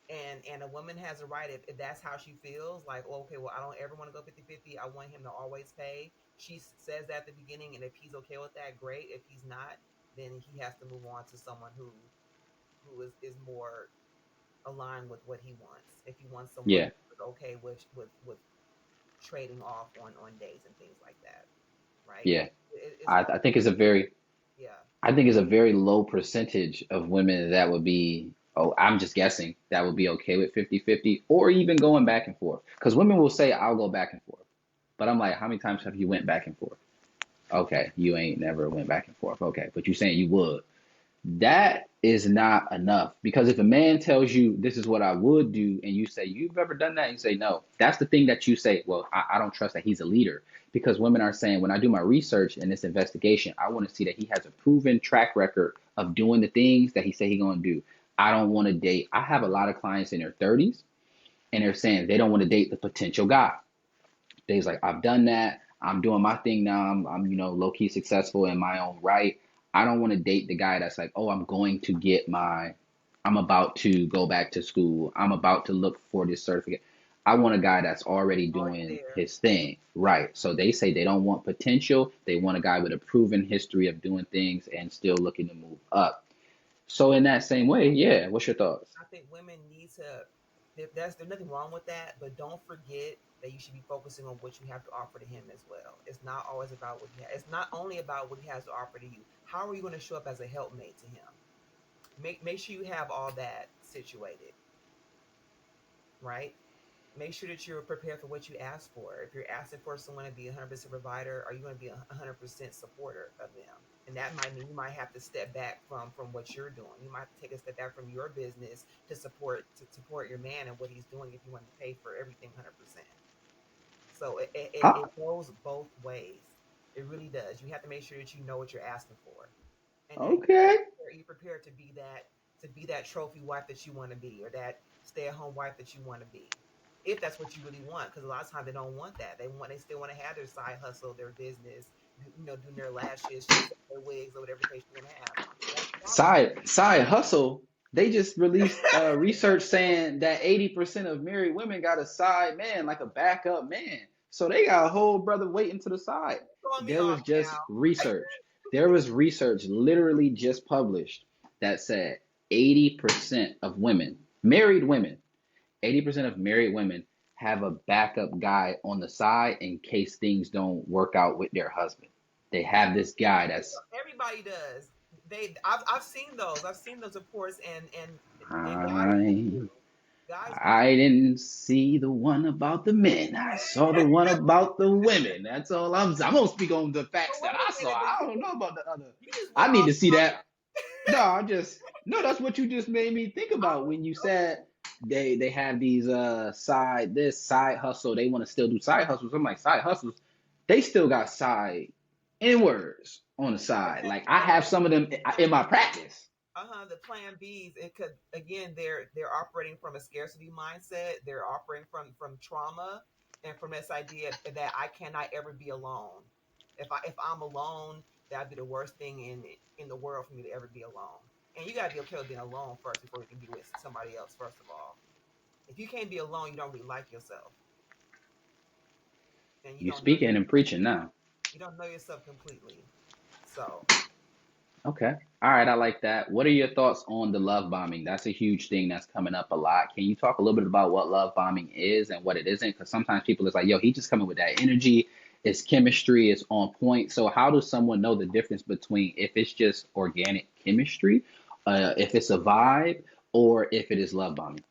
And a woman has a right, if that's how she feels, like, oh, okay, well, I don't ever want to go 50-50. I want him to always pay. She says that at the beginning, and if he's okay with that, great. If he's not, then he has to move on to someone who is more aligned with what he wants. If he wants someone Yeah, who's okay with trading off on days and things like that, right? yeah. It's I, all, I think it's a very, yeah. I think it's a very low percentage of women that would be, oh, I'm just guessing, that would be okay with 50-50 or even going back and forth. Because women will say, I'll go back and forth. But I'm like, how many times have you went back and forth? Okay, you ain't never went back and forth. Okay, but you saying you would. That is not enough, because if a man tells you this is what I would do and you say you've ever done that, and you say no, that's the thing that you say, well, I don't trust that he's a leader, because women are saying when I do my research in this investigation, I want to see that he has a proven track record of doing the things that he say he's going to do. I don't want to date. I have a lot of clients in their 30s and they're saying they don't want to date the potential guy. They's like, I've done that. I'm doing my thing now. I'm low key successful in my own right. I don't want to date the guy that's like, oh, I'm about to go back to school. I'm about to look for this certificate. I want a guy that's already Already doing there. his thing. Right. So they say they don't want potential. They want a guy with a proven history of doing things and still looking to move up. So in that same way, yeah, what's your thoughts? I think women need to. There's nothing wrong with that, but don't forget that you should be focusing on what you have to offer to him as well. It's not always about what he has. It's not only about what he has to offer to you. How are you going to show up as a helpmate to him? Make sure you have all that situated, right? Make sure that you're prepared for what you ask for. If you're asking for someone to be 100% provider, are you going to be 100% supporter of them? And that might mean you might have to step back from what you're doing. You might have to take a step back from your business to support your man and what he's doing if you want to pay for everything 100%. So it Ah, goes both ways. It really does. You have to make sure that you know what you're asking for, and that okay. you're prepared to be that trophy wife that you want to be, or that stay-at-home wife that you want to be, if that's what you really want. Because a lot of times they don't want that. They still want to have their side hustle, their business, doing their lashes, their wigs, or whatever the case you want to have. That's fine. Side hustle. They just released research saying that 80% of married women got a side man, like a backup man. So they got a whole brother waiting to the side. Throwing me There off was just now. research. There was research literally just published that said 80% of women, married women, 80% of married women have a backup guy on the side in case things don't work out with their husband. They have this guy that's Everybody does. I've seen those. I've seen those reports, and guys do I too. Guys do too. I didn't see the one about the men. I saw the one about the women. That's all I'm gonna speak on the But facts that wait I a saw. minute, but I don't know about the other. you just went I need off to see that. topic. No, no, that's what you just made me think I about was when you okay. said they have these side hustle. They want to still do side hustles. I'm like, side hustles. They still got side. N-words on the side. Like I have some of them in my practice. The plan B's, it could, again, they're operating from a scarcity mindset. They're operating from trauma and from this idea that I cannot ever be alone. If I'm alone, that'd be the worst thing in the world for me to ever be alone. And you gotta be okay with being alone first before you can be with somebody else. First of all, if you can't be alone, you don't really like yourself, and You speaking and preaching now. you don't know yourself completely. So Okay. All right, I like that. What are your thoughts on the love bombing? That's a huge thing that's coming up a lot. Can you talk a little bit about what love bombing is and what it isn't? Because sometimes people is like, yo, he just coming with that energy. It's chemistry. It's on point. So how does someone know the difference between if it's just organic chemistry, if it's a vibe, or if it is love bombing?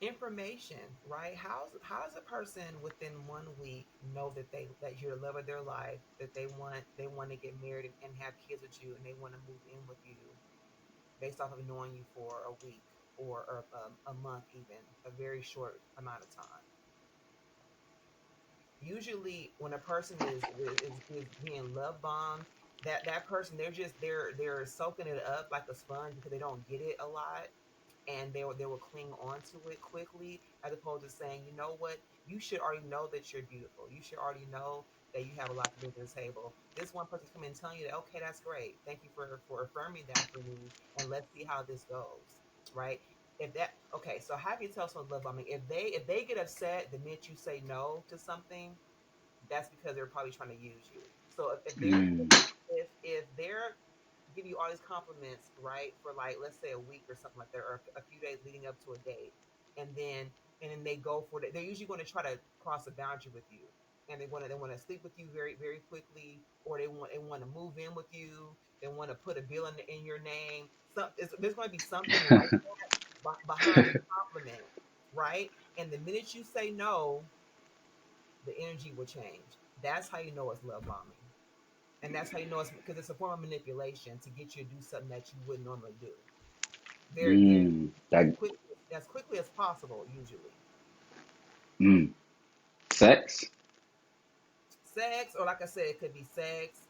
information, right? How does a person within 1 week know that you're the love of their life, that they want to get married and have kids with you, and they want to move in with you based off of knowing you for a week or a month, even a very short amount of time? Usually, when a person is being love bombed, that person, they're soaking it up like a sponge because they don't get it a lot, and they will cling on to it quickly, as opposed to saying, you know what, you should already know that you're beautiful. You should already know that you have a lot to bring to the table. This one person come in telling you that, okay, that's great. Thank you for affirming that for me, and let's see how this goes. Right? If that Okay, so how do you tell someone love bombing? If they get upset the minute you say no to something, that's because they're probably trying to use you. So if they're Mm, if they're give you all these compliments, right, for like let's say a week or something like that, or a few days leading up to a date, and then they go for it. They're usually going to try to cross a boundary with you, and they want to sleep with you very very quickly, or they want to move in with you. They want to put a bill in your name. There's going to be something like that behind the compliment, right? And the minute you say no, the energy will change. That's how you know it's love bombing. And that's how you know it's because it's a form of manipulation to get you to do something that you wouldn't normally do. Very, very as that quick as quickly as possible, usually. mm, sex. Sex, or like I said, it could be sex,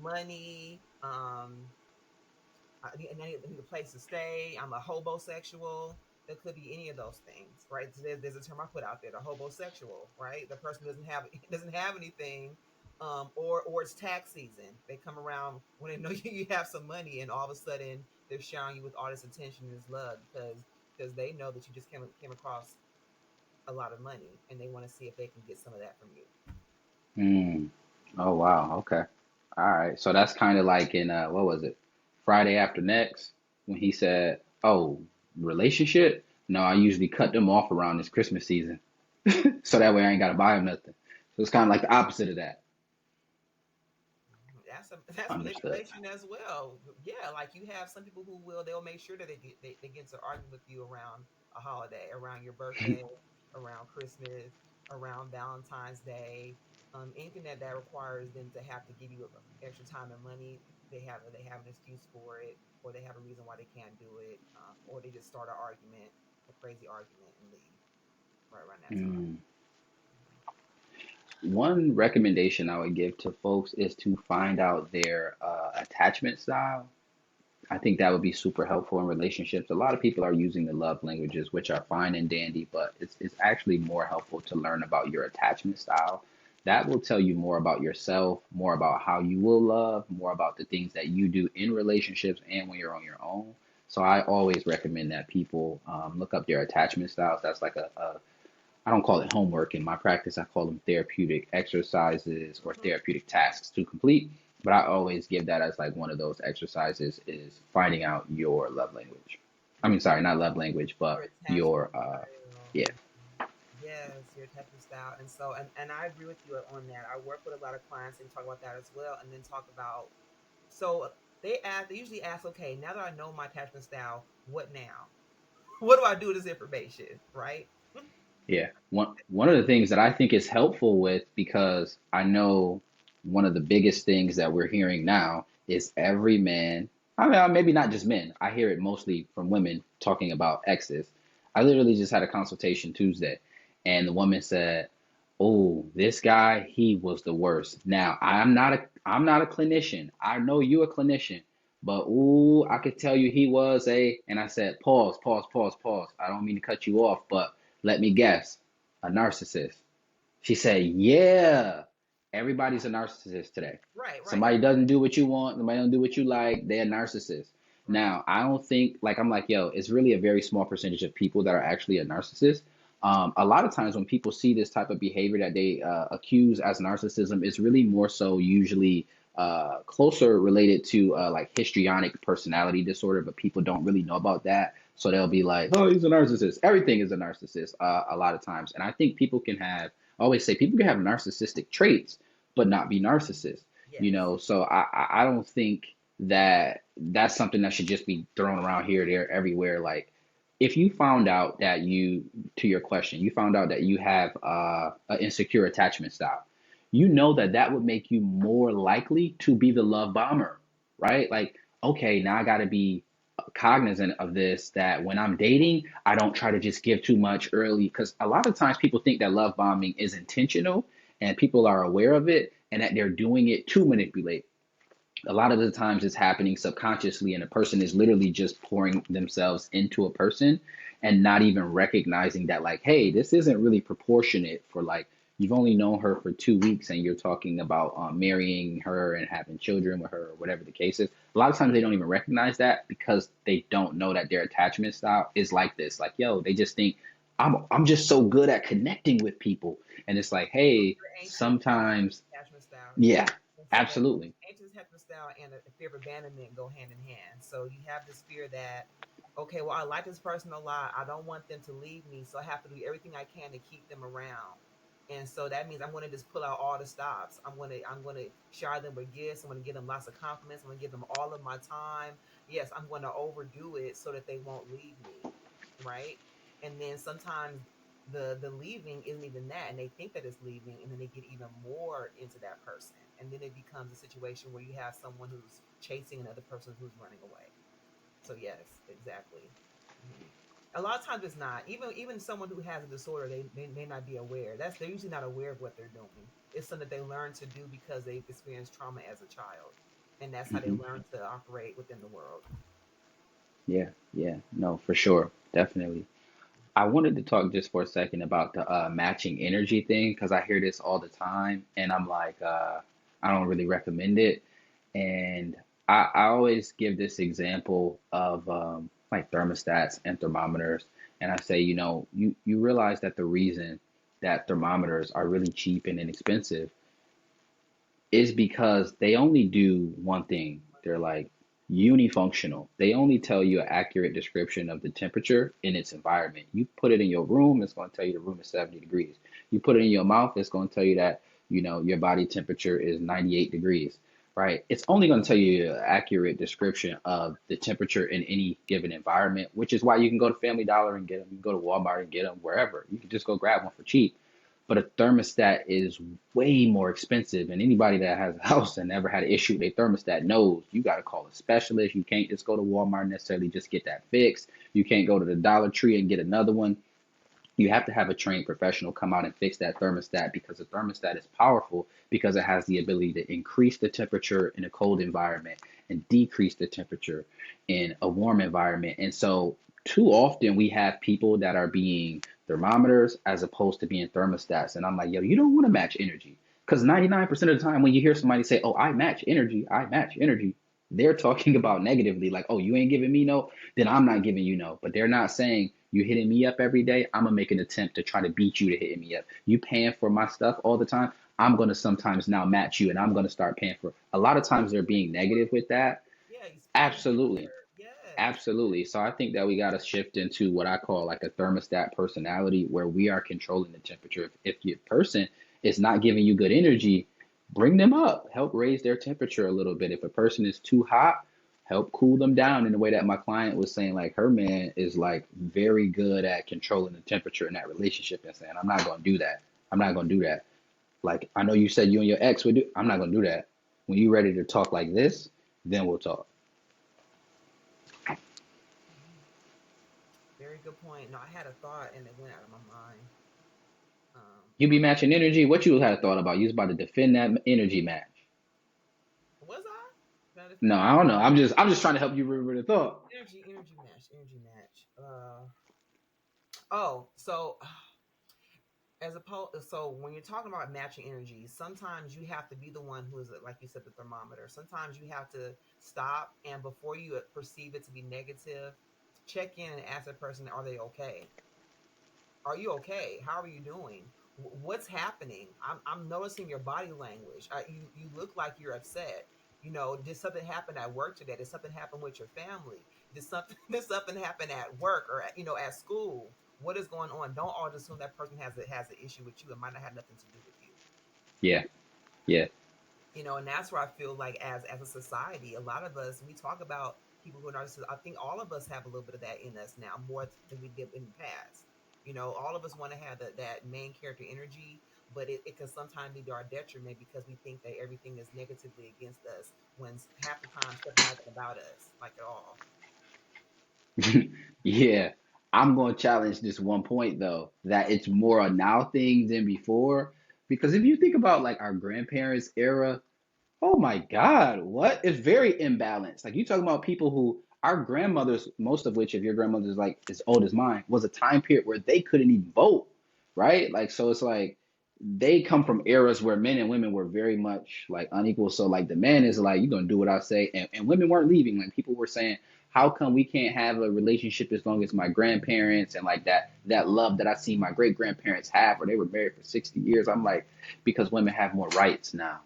money, I need a place to stay. I'm a hobosexual. There could be any of those things, right? So there's a term I put out there, the hobosexual, right? The person doesn't have doesn't have anything, or it's tax season. They come around when they know you have some money, and all of a sudden they're showering you with all this attention and this love because they know that you just came across a lot of money, and they want to see if they can get some of that from you. Mm. Oh wow. Okay. All right. So that's kind of like in what was it? Friday After Next when he said, "Oh, relationship? No, I usually cut them off around this Christmas season, so that way I ain't gotta buy them nothing." So it's kind of like the opposite of that. That's Understood. manipulation as well. Yeah, like you have some people who they'll make sure that they get to argue with you around a holiday, around your birthday, around Christmas, around Valentine's Day, anything that requires them to have to give you extra time and money. They have an excuse for it, or they have a reason why they can't do it, or they just start an argument, a crazy argument, and leave right around that time. Mm. One recommendation I would give to folks is to find out their attachment style. I think that would be super helpful in relationships. A lot of people are using the love languages, which are fine and dandy, but it's actually more helpful to learn about your attachment style. That will tell you more about yourself, more about how you will love, more about the things that you do in relationships and when you're on your own. So I always recommend that people look up their attachment styles. That's like a I don't call it homework in my practice. I call them therapeutic exercises or Hmm. therapeutic tasks to complete. But I always give that as like one of those exercises is finding out your love language. I mean, sorry, not love language, Your but attachment your style. yeah. Yes, your attachment style. And I agree with you on that. I work with a lot of clients and talk about that as well, and then talk about so they usually ask, okay, now that I know my attachment style, what now? What do I do with this information? Right? Yeah. One of the things that I think is helpful with because I know one of the biggest things that we're hearing now is every man, I mean maybe not just men. I hear it mostly from women talking about exes. I literally just had a consultation Tuesday and the woman said, Oh, this guy, he was the worst. Now, I'm not a clinician. I know you a clinician, but ooh, I could tell you he was a, and I said, pause, pause, pause, pause. I don't mean to cut you off, but let me guess, a narcissist. She said, yeah, everybody's a narcissist today. Right, right, Somebody doesn't do what you want, somebody don't do what you like, they're a narcissist. right. Now, I don't think, like, I'm like, yo, it's really a very small percentage of people that are actually a narcissist. A lot of times when people see this type of behavior that they accuse as narcissism, it's really more so usually closer related to like histrionic personality disorder, but people don't really know about that. So they'll be like, oh, he's a narcissist. Everything is a narcissist a lot of times. And I think people can have, I always say people can have narcissistic traits, but not be narcissists. Yes. So I don't think that that's something that should just be thrown around here, there, everywhere. Like, if you found out that you, to your question, you found out that you have an insecure attachment style, you know that that would make you more likely to be the love bomber, right? Like, okay, now I got to be cognizant of this, that when I'm dating, I don't try to just give too much early, because a lot of times people think that love bombing is intentional and people are aware of it and that they're doing it to manipulate. A lot of the times it's happening subconsciously and a person is literally just pouring themselves into a person and not even recognizing that, like, hey, this isn't really proportionate for, like, you've only known her for 2 weeks and you're talking about marrying her and having children with her or whatever the case is. A lot of times they don't even recognize that because they don't know that their attachment style is like this. Like, yo, they just think I'm just so good at connecting with people, and it's like, hey, You're anxious sometimes, attachment style. yeah, And so that absolutely. anxious attachment style and a fear of abandonment go hand in hand. So you have this fear that, okay, well, I like this person a lot. I don't want them to leave me, so I have to do everything I can to keep them around. And so that means I'm going to just pull out all the stops. I'm going to shower them with gifts. I'm going to give them lots of compliments. I'm going to give them all of my time. Yes, I'm going to overdo it so that they won't leave me, right? And then sometimes the leaving isn't even that, and they think that it's leaving, and then they get even more into that person, and then it becomes a situation where you have someone who's chasing another person who's running away. So yes, exactly. Mhm. A lot of times it's not even someone who has a disorder, they may not be aware. They're usually not aware of what they're doing. It's something that they learn to do because they've experienced trauma as a child, and that's how they Hmm. learn to operate within the world. Yeah, yeah, no, for sure, definitely. I wanted to talk just for a second about the matching energy thing because I hear this all the time, and I'm like, I don't really recommend it. And I always give this example of like thermostats and thermometers, and I say, you realize that the reason that thermometers are really cheap and inexpensive is because they only do one thing. One They're thing. like unifunctional. They only tell you an accurate description of the temperature in its environment. You put it in your room, it's going to tell you the room is 70 degrees. You put it in your mouth, it's going to tell you that, your body temperature is 98 degrees, right? It's only going to tell you an accurate description of the temperature in any given environment, which is why you can go to Family Dollar and get them. You can go to Walmart and get them wherever. You can just go grab one for cheap, but a thermostat is way more expensive. And anybody that has a house and never had an issue with a thermostat knows you got to call a specialist. You can't just go to Walmart and necessarily just get that fixed. You can't go to the Dollar Tree and get another one. You have to have a trained professional come out and fix that thermostat, because the thermostat is powerful because it has the ability to increase the temperature in a cold environment and decrease the temperature in a warm environment. And so too often we have people that are being thermometers as opposed to being thermostats. And I'm like, yo, you don't want to match energy, because 99% of the time when you hear somebody say, oh, I match energy, they're talking about negatively, like, oh, you ain't giving me no, then I'm not giving you no. But they're not saying, you hitting me up every day, I'm gonna make an attempt to try to beat you to hitting me up. You paying for my stuff all the time, I'm gonna sometimes now match you, and I'm gonna start paying for it. A lot of times they're being negative with that. Yeah, you spreading Absolutely. fear. Yes. Absolutely. So I think that we got to shift into what I call like a thermostat personality, where we are controlling the temperature. If your person is not giving you good energy, bring them up, help raise their temperature a little bit. If a person is too hot, help cool them down in the way that my client was saying, like her man is like very good at controlling the temperature in that relationship and saying, I'm not going to do that. I'm not going to do that. Like, I know you said you and your ex would do, I'm not going to do that. When you're ready to talk like this, then we'll talk. Mhm. Very good point. No, I had a thought and it went out of my mind. You be matching energy. What you had thought about? You was about to defend that energy match. Was I trying to No, defend I don't know. I'm just trying to help you remember the thought. energy match? Oh, so so when you're talking about matching energies, sometimes you have to be the one who is, like you said, the thermometer. Sometimes you have to stop, and before you perceive it to be negative, check in and ask the person, are they okay? Are you okay? How are you doing? What's happening? I'm noticing your body language. You look like you're upset. Did something happen at work today? Did something happen with your family? Did something happen at work, or at school? What is going on? Don't all assume that person has an issue with you. It might not have nothing to do with you. Yeah, yeah. And that's where I feel like, as a society, a lot of us, we talk about people who are narcissists. I think all of us have a little bit of that in us now, more than we did in the past. All of us want to have that main character energy, but it can sometimes be to our detriment, because we think that everything is negatively against us, when half the time stuff not even about us, like, at all. Yeah, I'm going to challenge this one point though, that it's more a now thing than before. Because if you think about like our grandparents' era, oh my God, what? It's very imbalanced. Like you talking about people who our grandmothers, most of which, if your grandmother's like as old as mine, was a time period where they couldn't even vote, right? Like so, it's like they come from eras where men and women were very much like unequal. So like the man is like, you're gonna do what I say, and women weren't leaving. Like people were saying, how come we can't have a relationship as long as my grandparents and like that love that I see my great grandparents have, or they were married for 60 years. I'm like, because women have more rights now.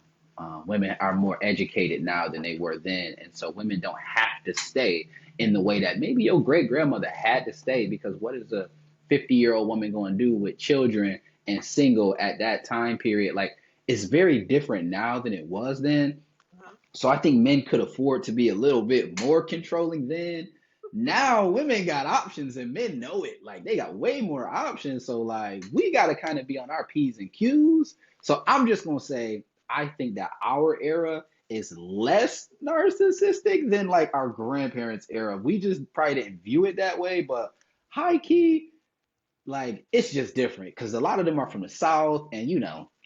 Women are more educated now than they were then, and so women don't have to stay in the way that maybe your great grandmother had to stay. Because what is a 50-year-old woman going to do with children and single at that time period? Like it's very different now than it was then. Uh-huh. So I think men could afford to be a little bit more controlling then. Now women got options and men know it. Like they got way more options. So like we gotta kind of be on our P's and Q's. So I'm just gonna say I think that our era is less narcissistic than like our grandparents' era. We just probably didn't view it that way, but high key, like it's just different because a lot of them are from the South, and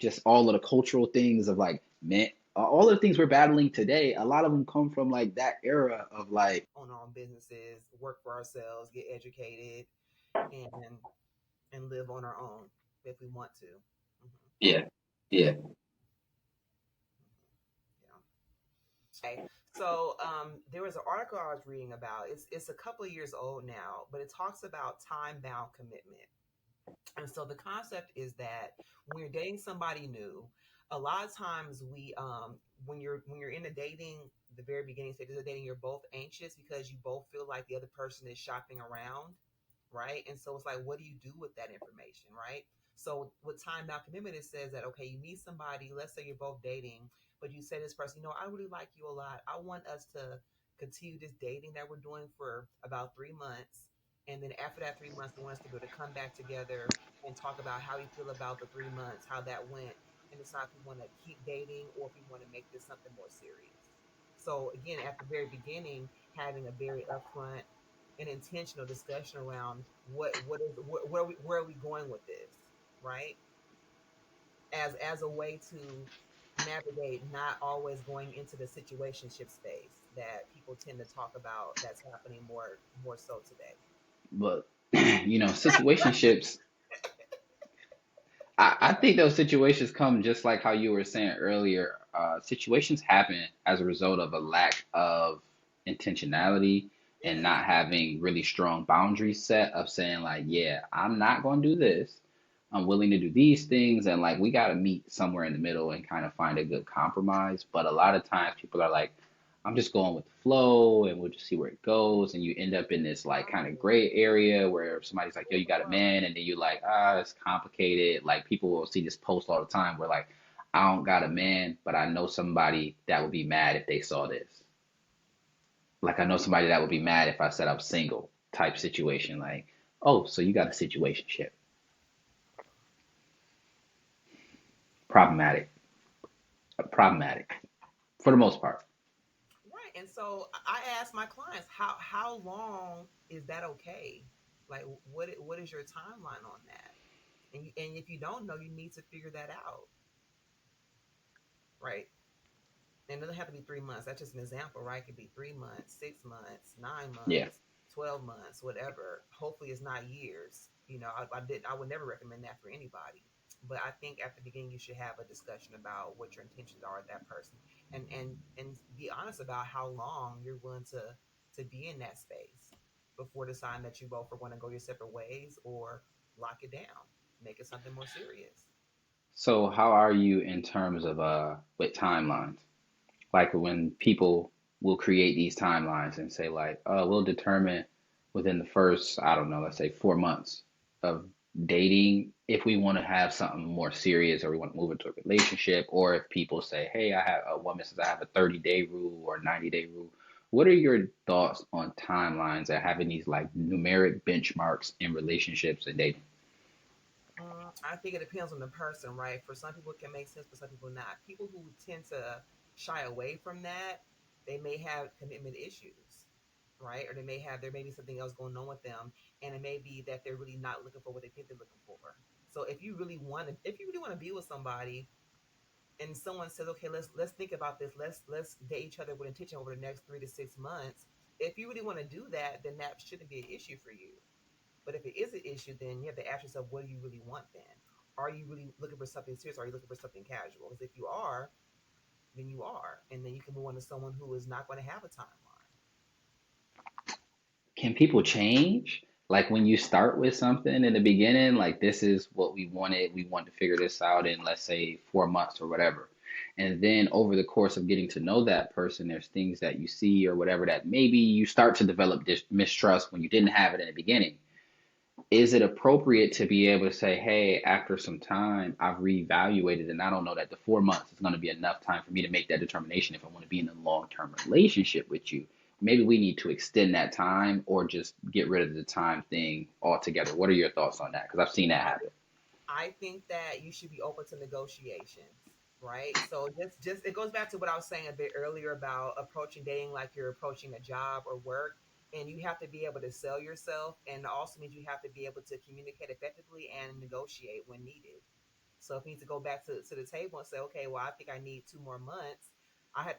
just all of the cultural things of like men, all of the things we're battling today. A lot of them come from like that era of like, Own our own businesses, work for ourselves, get educated, and live on our own if we want to. Hmm. yeah, yeah, Yeah. Okay. So there was an article I was reading about. It's a couple of years old now, but it talks about time bound commitment. And so the concept is that when you're dating somebody new, a lot of times when you're in the dating, the very beginning stages of dating, you're both anxious because you both feel like the other person is shopping around, right? And so it's like, what do you do with that information, right? So with time bound commitment, it says that, okay, you meet somebody, let's say you're both dating, but you say to this person, I really like you a lot. I want us to continue this dating that we're doing for about 3 months. And then after that 3 months, we want us to be able to come back together and talk about how we feel about the 3 months, how that went, and decide if we want to keep dating or if we want to make this something more serious. So again, at the very beginning, having a very upfront and intentional discussion around where are we going with this, right? As a way to navigate not always going into the situationship space that people tend to talk about, that's happening more so today. but situationships. I think those situations come just like how you were saying earlier. Situations happen as a result of a lack of intentionality and Yes. not having really strong boundaries set of saying like, yeah, I'm not going to do this. I'm willing to do these things, and like we got to meet somewhere in the middle and kind of find a good compromise. But a lot of times people are like, I'm just going with the flow and we'll just see where it goes. And you end up in this like kind of Oh, gray area where somebody's like, yo, with you the got a flow. man. And then you're like, it's complicated. Like people will see this post all the time where like, I don't got a man, but I know somebody that would be mad if they saw this. Like I know somebody that would be mad if I said I'm single type situation. Like, oh, so you got a situationship. Problematic. Problematic for the most part. Right. And so I ask my clients, how long is that okay? Like what is your timeline on that? And if you don't know, you need to figure that out, right? And it doesn't have to be 3 months. That's just an example, right? It could be 3 months, 6 months, nine Yeah. months, 12 months, whatever. Hopefully, it's not years. I would never recommend that for anybody. But I think at the beginning, you should have a discussion about what your intentions are with that person, and be honest about how long you're willing to be in that space before deciding that you both are going to go your separate ways or lock it down, make it something more serious. So how are you in terms of with timelines? Like when people will create these timelines and say like, we'll determine within the first, I don't know, let's say 4 months of dating if we want to have something more serious or we want to move into a relationship, or if people say, hey, I have a woman says I have a 30-day rule or 90-day rule. What are your thoughts on timelines and having these like numeric benchmarks in relationships and dating? I think it depends on the person, right? For some people, it can make sense. For some people, not. People who tend to shy away from that, they may have commitment issues, right? Or there may be something else going on with them, and it may be that they're really not looking for what they think they're looking for. So if you really want to be with somebody, and someone says, okay, let's think about this. Let's date each other with intention over the next 3 to 6 months. If you really want to do that, then that shouldn't be an issue for you. But if it is an issue, then you have to ask yourself, what do you really want then? Are you really looking for something serious? Or are you looking for something casual? Because if you are, then you are. And then you can move on to someone who is not going to have a timeline. Can people change? Like when you start with something in the beginning, like this is what we wanted, we want to figure this out in, let's say, 4 months or whatever. And then over the course of getting to know that person, there's things that you see or whatever that maybe you start to develop this mistrust when you didn't have it in the beginning. Is it appropriate to be able to say, hey, after some time, I've reevaluated and I don't know that the 4 months is going to be enough time for me to make that determination if I want to be in a long term relationship with you? Maybe we need to extend that time or just get rid of the time thing altogether. What are your thoughts on that? Because I've seen that happen. I think that you should be open to negotiations, right? So just it goes back to what I was saying a bit earlier about approaching dating like you're approaching a job or work. And you have to be able to sell yourself, and it also means you have to be able to communicate effectively and negotiate when needed. So if you need to go back to the table and say, okay, well, I think I need 2 more months, I had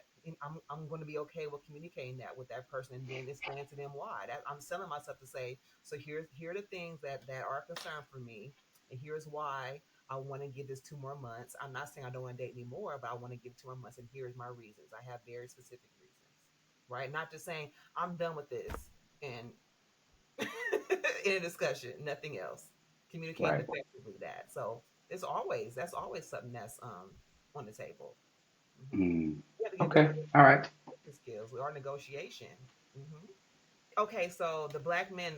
I'm going to be okay with communicating that with that person and then explain to them why. That I'm selling myself to say, so here are the things that are a concern for me, and here's why I want to give this 2 more months. I'm not saying I don't want to date anymore, but I want to give 2 more months, and here's my reasons. I have very specific reasons, right? Not just saying I'm done with this and in a discussion, nothing else. Communicating Right. effectively that. So that's always something that's on the table. Mm. You have to get Okay. better All right. with skills or negotiation. hmm Okay, so the black men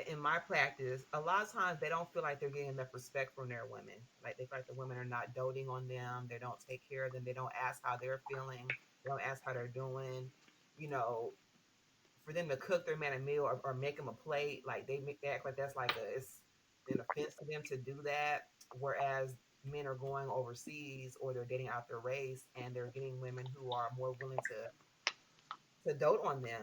in my practice, a lot of times they don't feel like they're getting enough respect from their women. Like they feel like the women are not doting on them. They don't take care of them. They don't ask how they're feeling. They don't ask how they're doing. You know, for them to cook their man a meal or make them a plate, like they act like that's like it's an offense to them to do that. Whereas men are going overseas or they're dating out their race and they're getting women who are more willing to dote on them.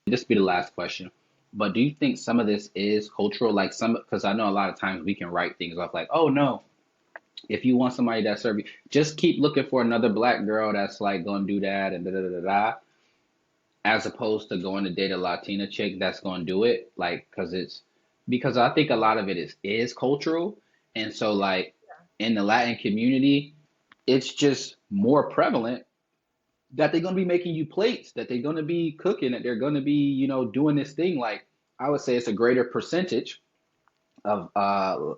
This will be the last question. But do you think some of this is cultural? Like some, because I know a lot of times we can write things off like, oh no, if you want somebody that serve you, just keep looking for another black girl that's like gonna do that and da da da da, as opposed to going to date a Latina chick that's gonna do it. Like, because I think a lot of it is cultural, and so like Yeah. in the Latin community, it's just more prevalent that they're gonna be making you plates, that they're gonna be cooking, that they're gonna be doing this thing. Like I would say it's a greater percentage of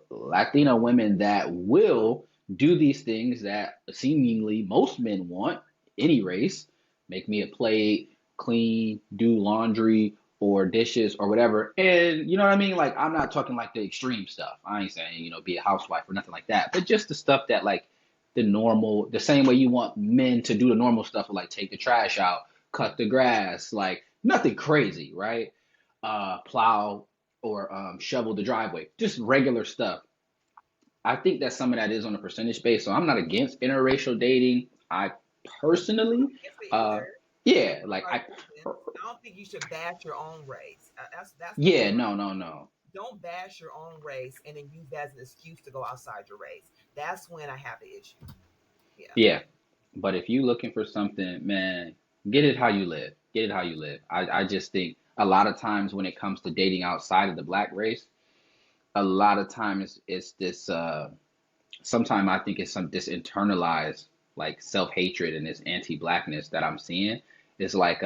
Latina women that will do these things that seemingly most men want, any race, make me a plate, clean, do laundry or dishes or whatever. And you know what I mean? Like, I'm not talking like the extreme stuff. I ain't saying, be a housewife or nothing like that, but just the stuff that like the normal, the same way you want men to do the normal stuff, like take the trash out, cut the grass, like nothing crazy, right? Plow or shovel the driveway, just regular stuff. I think that some of that is on a percentage base. So I'm not against interracial dating. I personally, Against it uh, either. Just yeah, for the like right reasons. I don't think you should bash your own race. That's the yeah, thing. no, no, no. don't bash your own race and then use that as an excuse to go outside your race. That's when I have the issue. Yeah. Yeah. But if you looking for something, man, get it how you live. Get it how you live. I just think a lot of times when it comes to dating outside of the black race, a lot of times it's this sometimes I think it's some this internalized like self-hatred and this anti-blackness that I'm seeing. It's like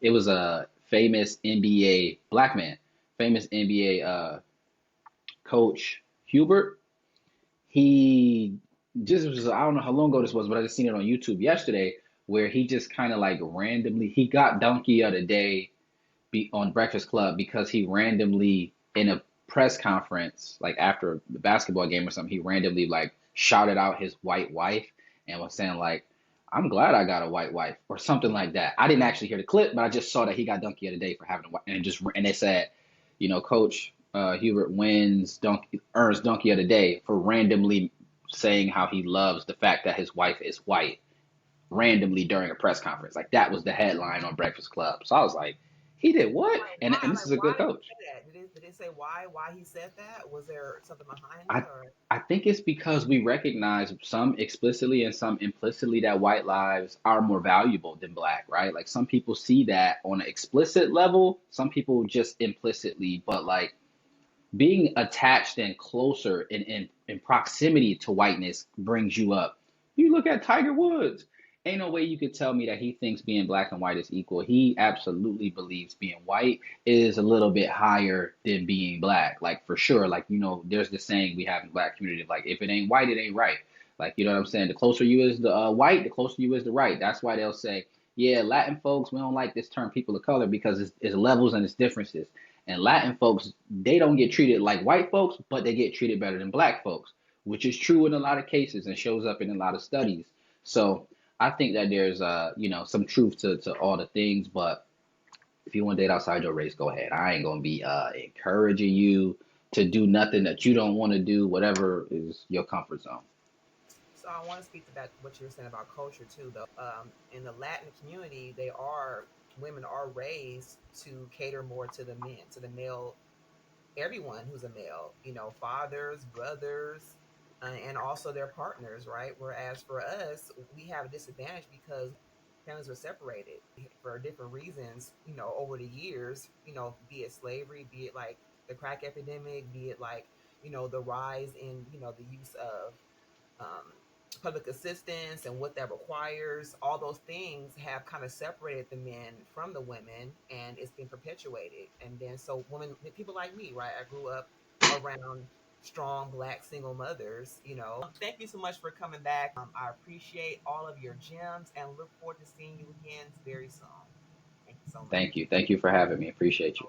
it was a famous NBA black man, famous NBA coach Hubert. He just was, I don't know how long ago this was, but I just seen it on YouTube yesterday where he just kind of like randomly he got donkey of the day on Breakfast Club because he randomly in a press conference like after the basketball game or something he randomly like shouted out his white wife and was saying like I'm glad I got a white wife or something like that. I didn't actually hear the clip, but I just saw that he got donkey of the day for having a white and they said, you know, Coach Hubert earns donkey of the day for randomly saying how he loves the fact that his wife is white randomly during a press conference. Like that was the headline on Breakfast Club. So I was like, he did what? Like And why? this is Like a good why did he coach. say that? Did it say why he said that? Was there something behind I it or? I think it's because we recognize some explicitly and some implicitly that white lives are more valuable than black, right? Like some people see that on an explicit level, some people just implicitly, but like being attached and closer in proximity to whiteness brings you up. You look at Tiger Woods. Ain't no way you could tell me that he thinks being black and white is equal. He absolutely believes being white is a little bit higher than being black. Like for sure. Like, you know, there's this saying we have in the black community of like, if it ain't white, it ain't right. Like, you know what I'm saying? The closer you is the white, the closer you is the right. That's why they'll say, yeah, Latin folks, we don't like this term people of color because it's levels and it's differences. And Latin folks, they don't get treated like white folks, but they get treated better than black folks, which is true in a lot of cases and shows up in a lot of studies. So I think that there's you know, some truth to all the things, but if you want to date outside your race, go ahead. I ain't gonna be encouraging you to do nothing that you don't want to do, whatever is your comfort zone. So I want to speak to that what you were saying about culture too, though. In the Latin community, they are women are raised to cater more to the men, to the male, everyone who's a male. You know, fathers, brothers, and also their partners, right? Whereas for us, we have a disadvantage because families were separated for different reasons. You know, over the years, you know, be it slavery, be it like the crack epidemic, be it like the rise in the use of um, public assistance and what that requires, all those things have kind of separated the men from the women, and it's been perpetuated. And then so women, people like me, right? I grew up around strong black single mothers. Thank you so much for coming back. I appreciate all of your gems and look forward to seeing you again very soon. Thank you so much. Thank you. Thank you for having me. Appreciate you.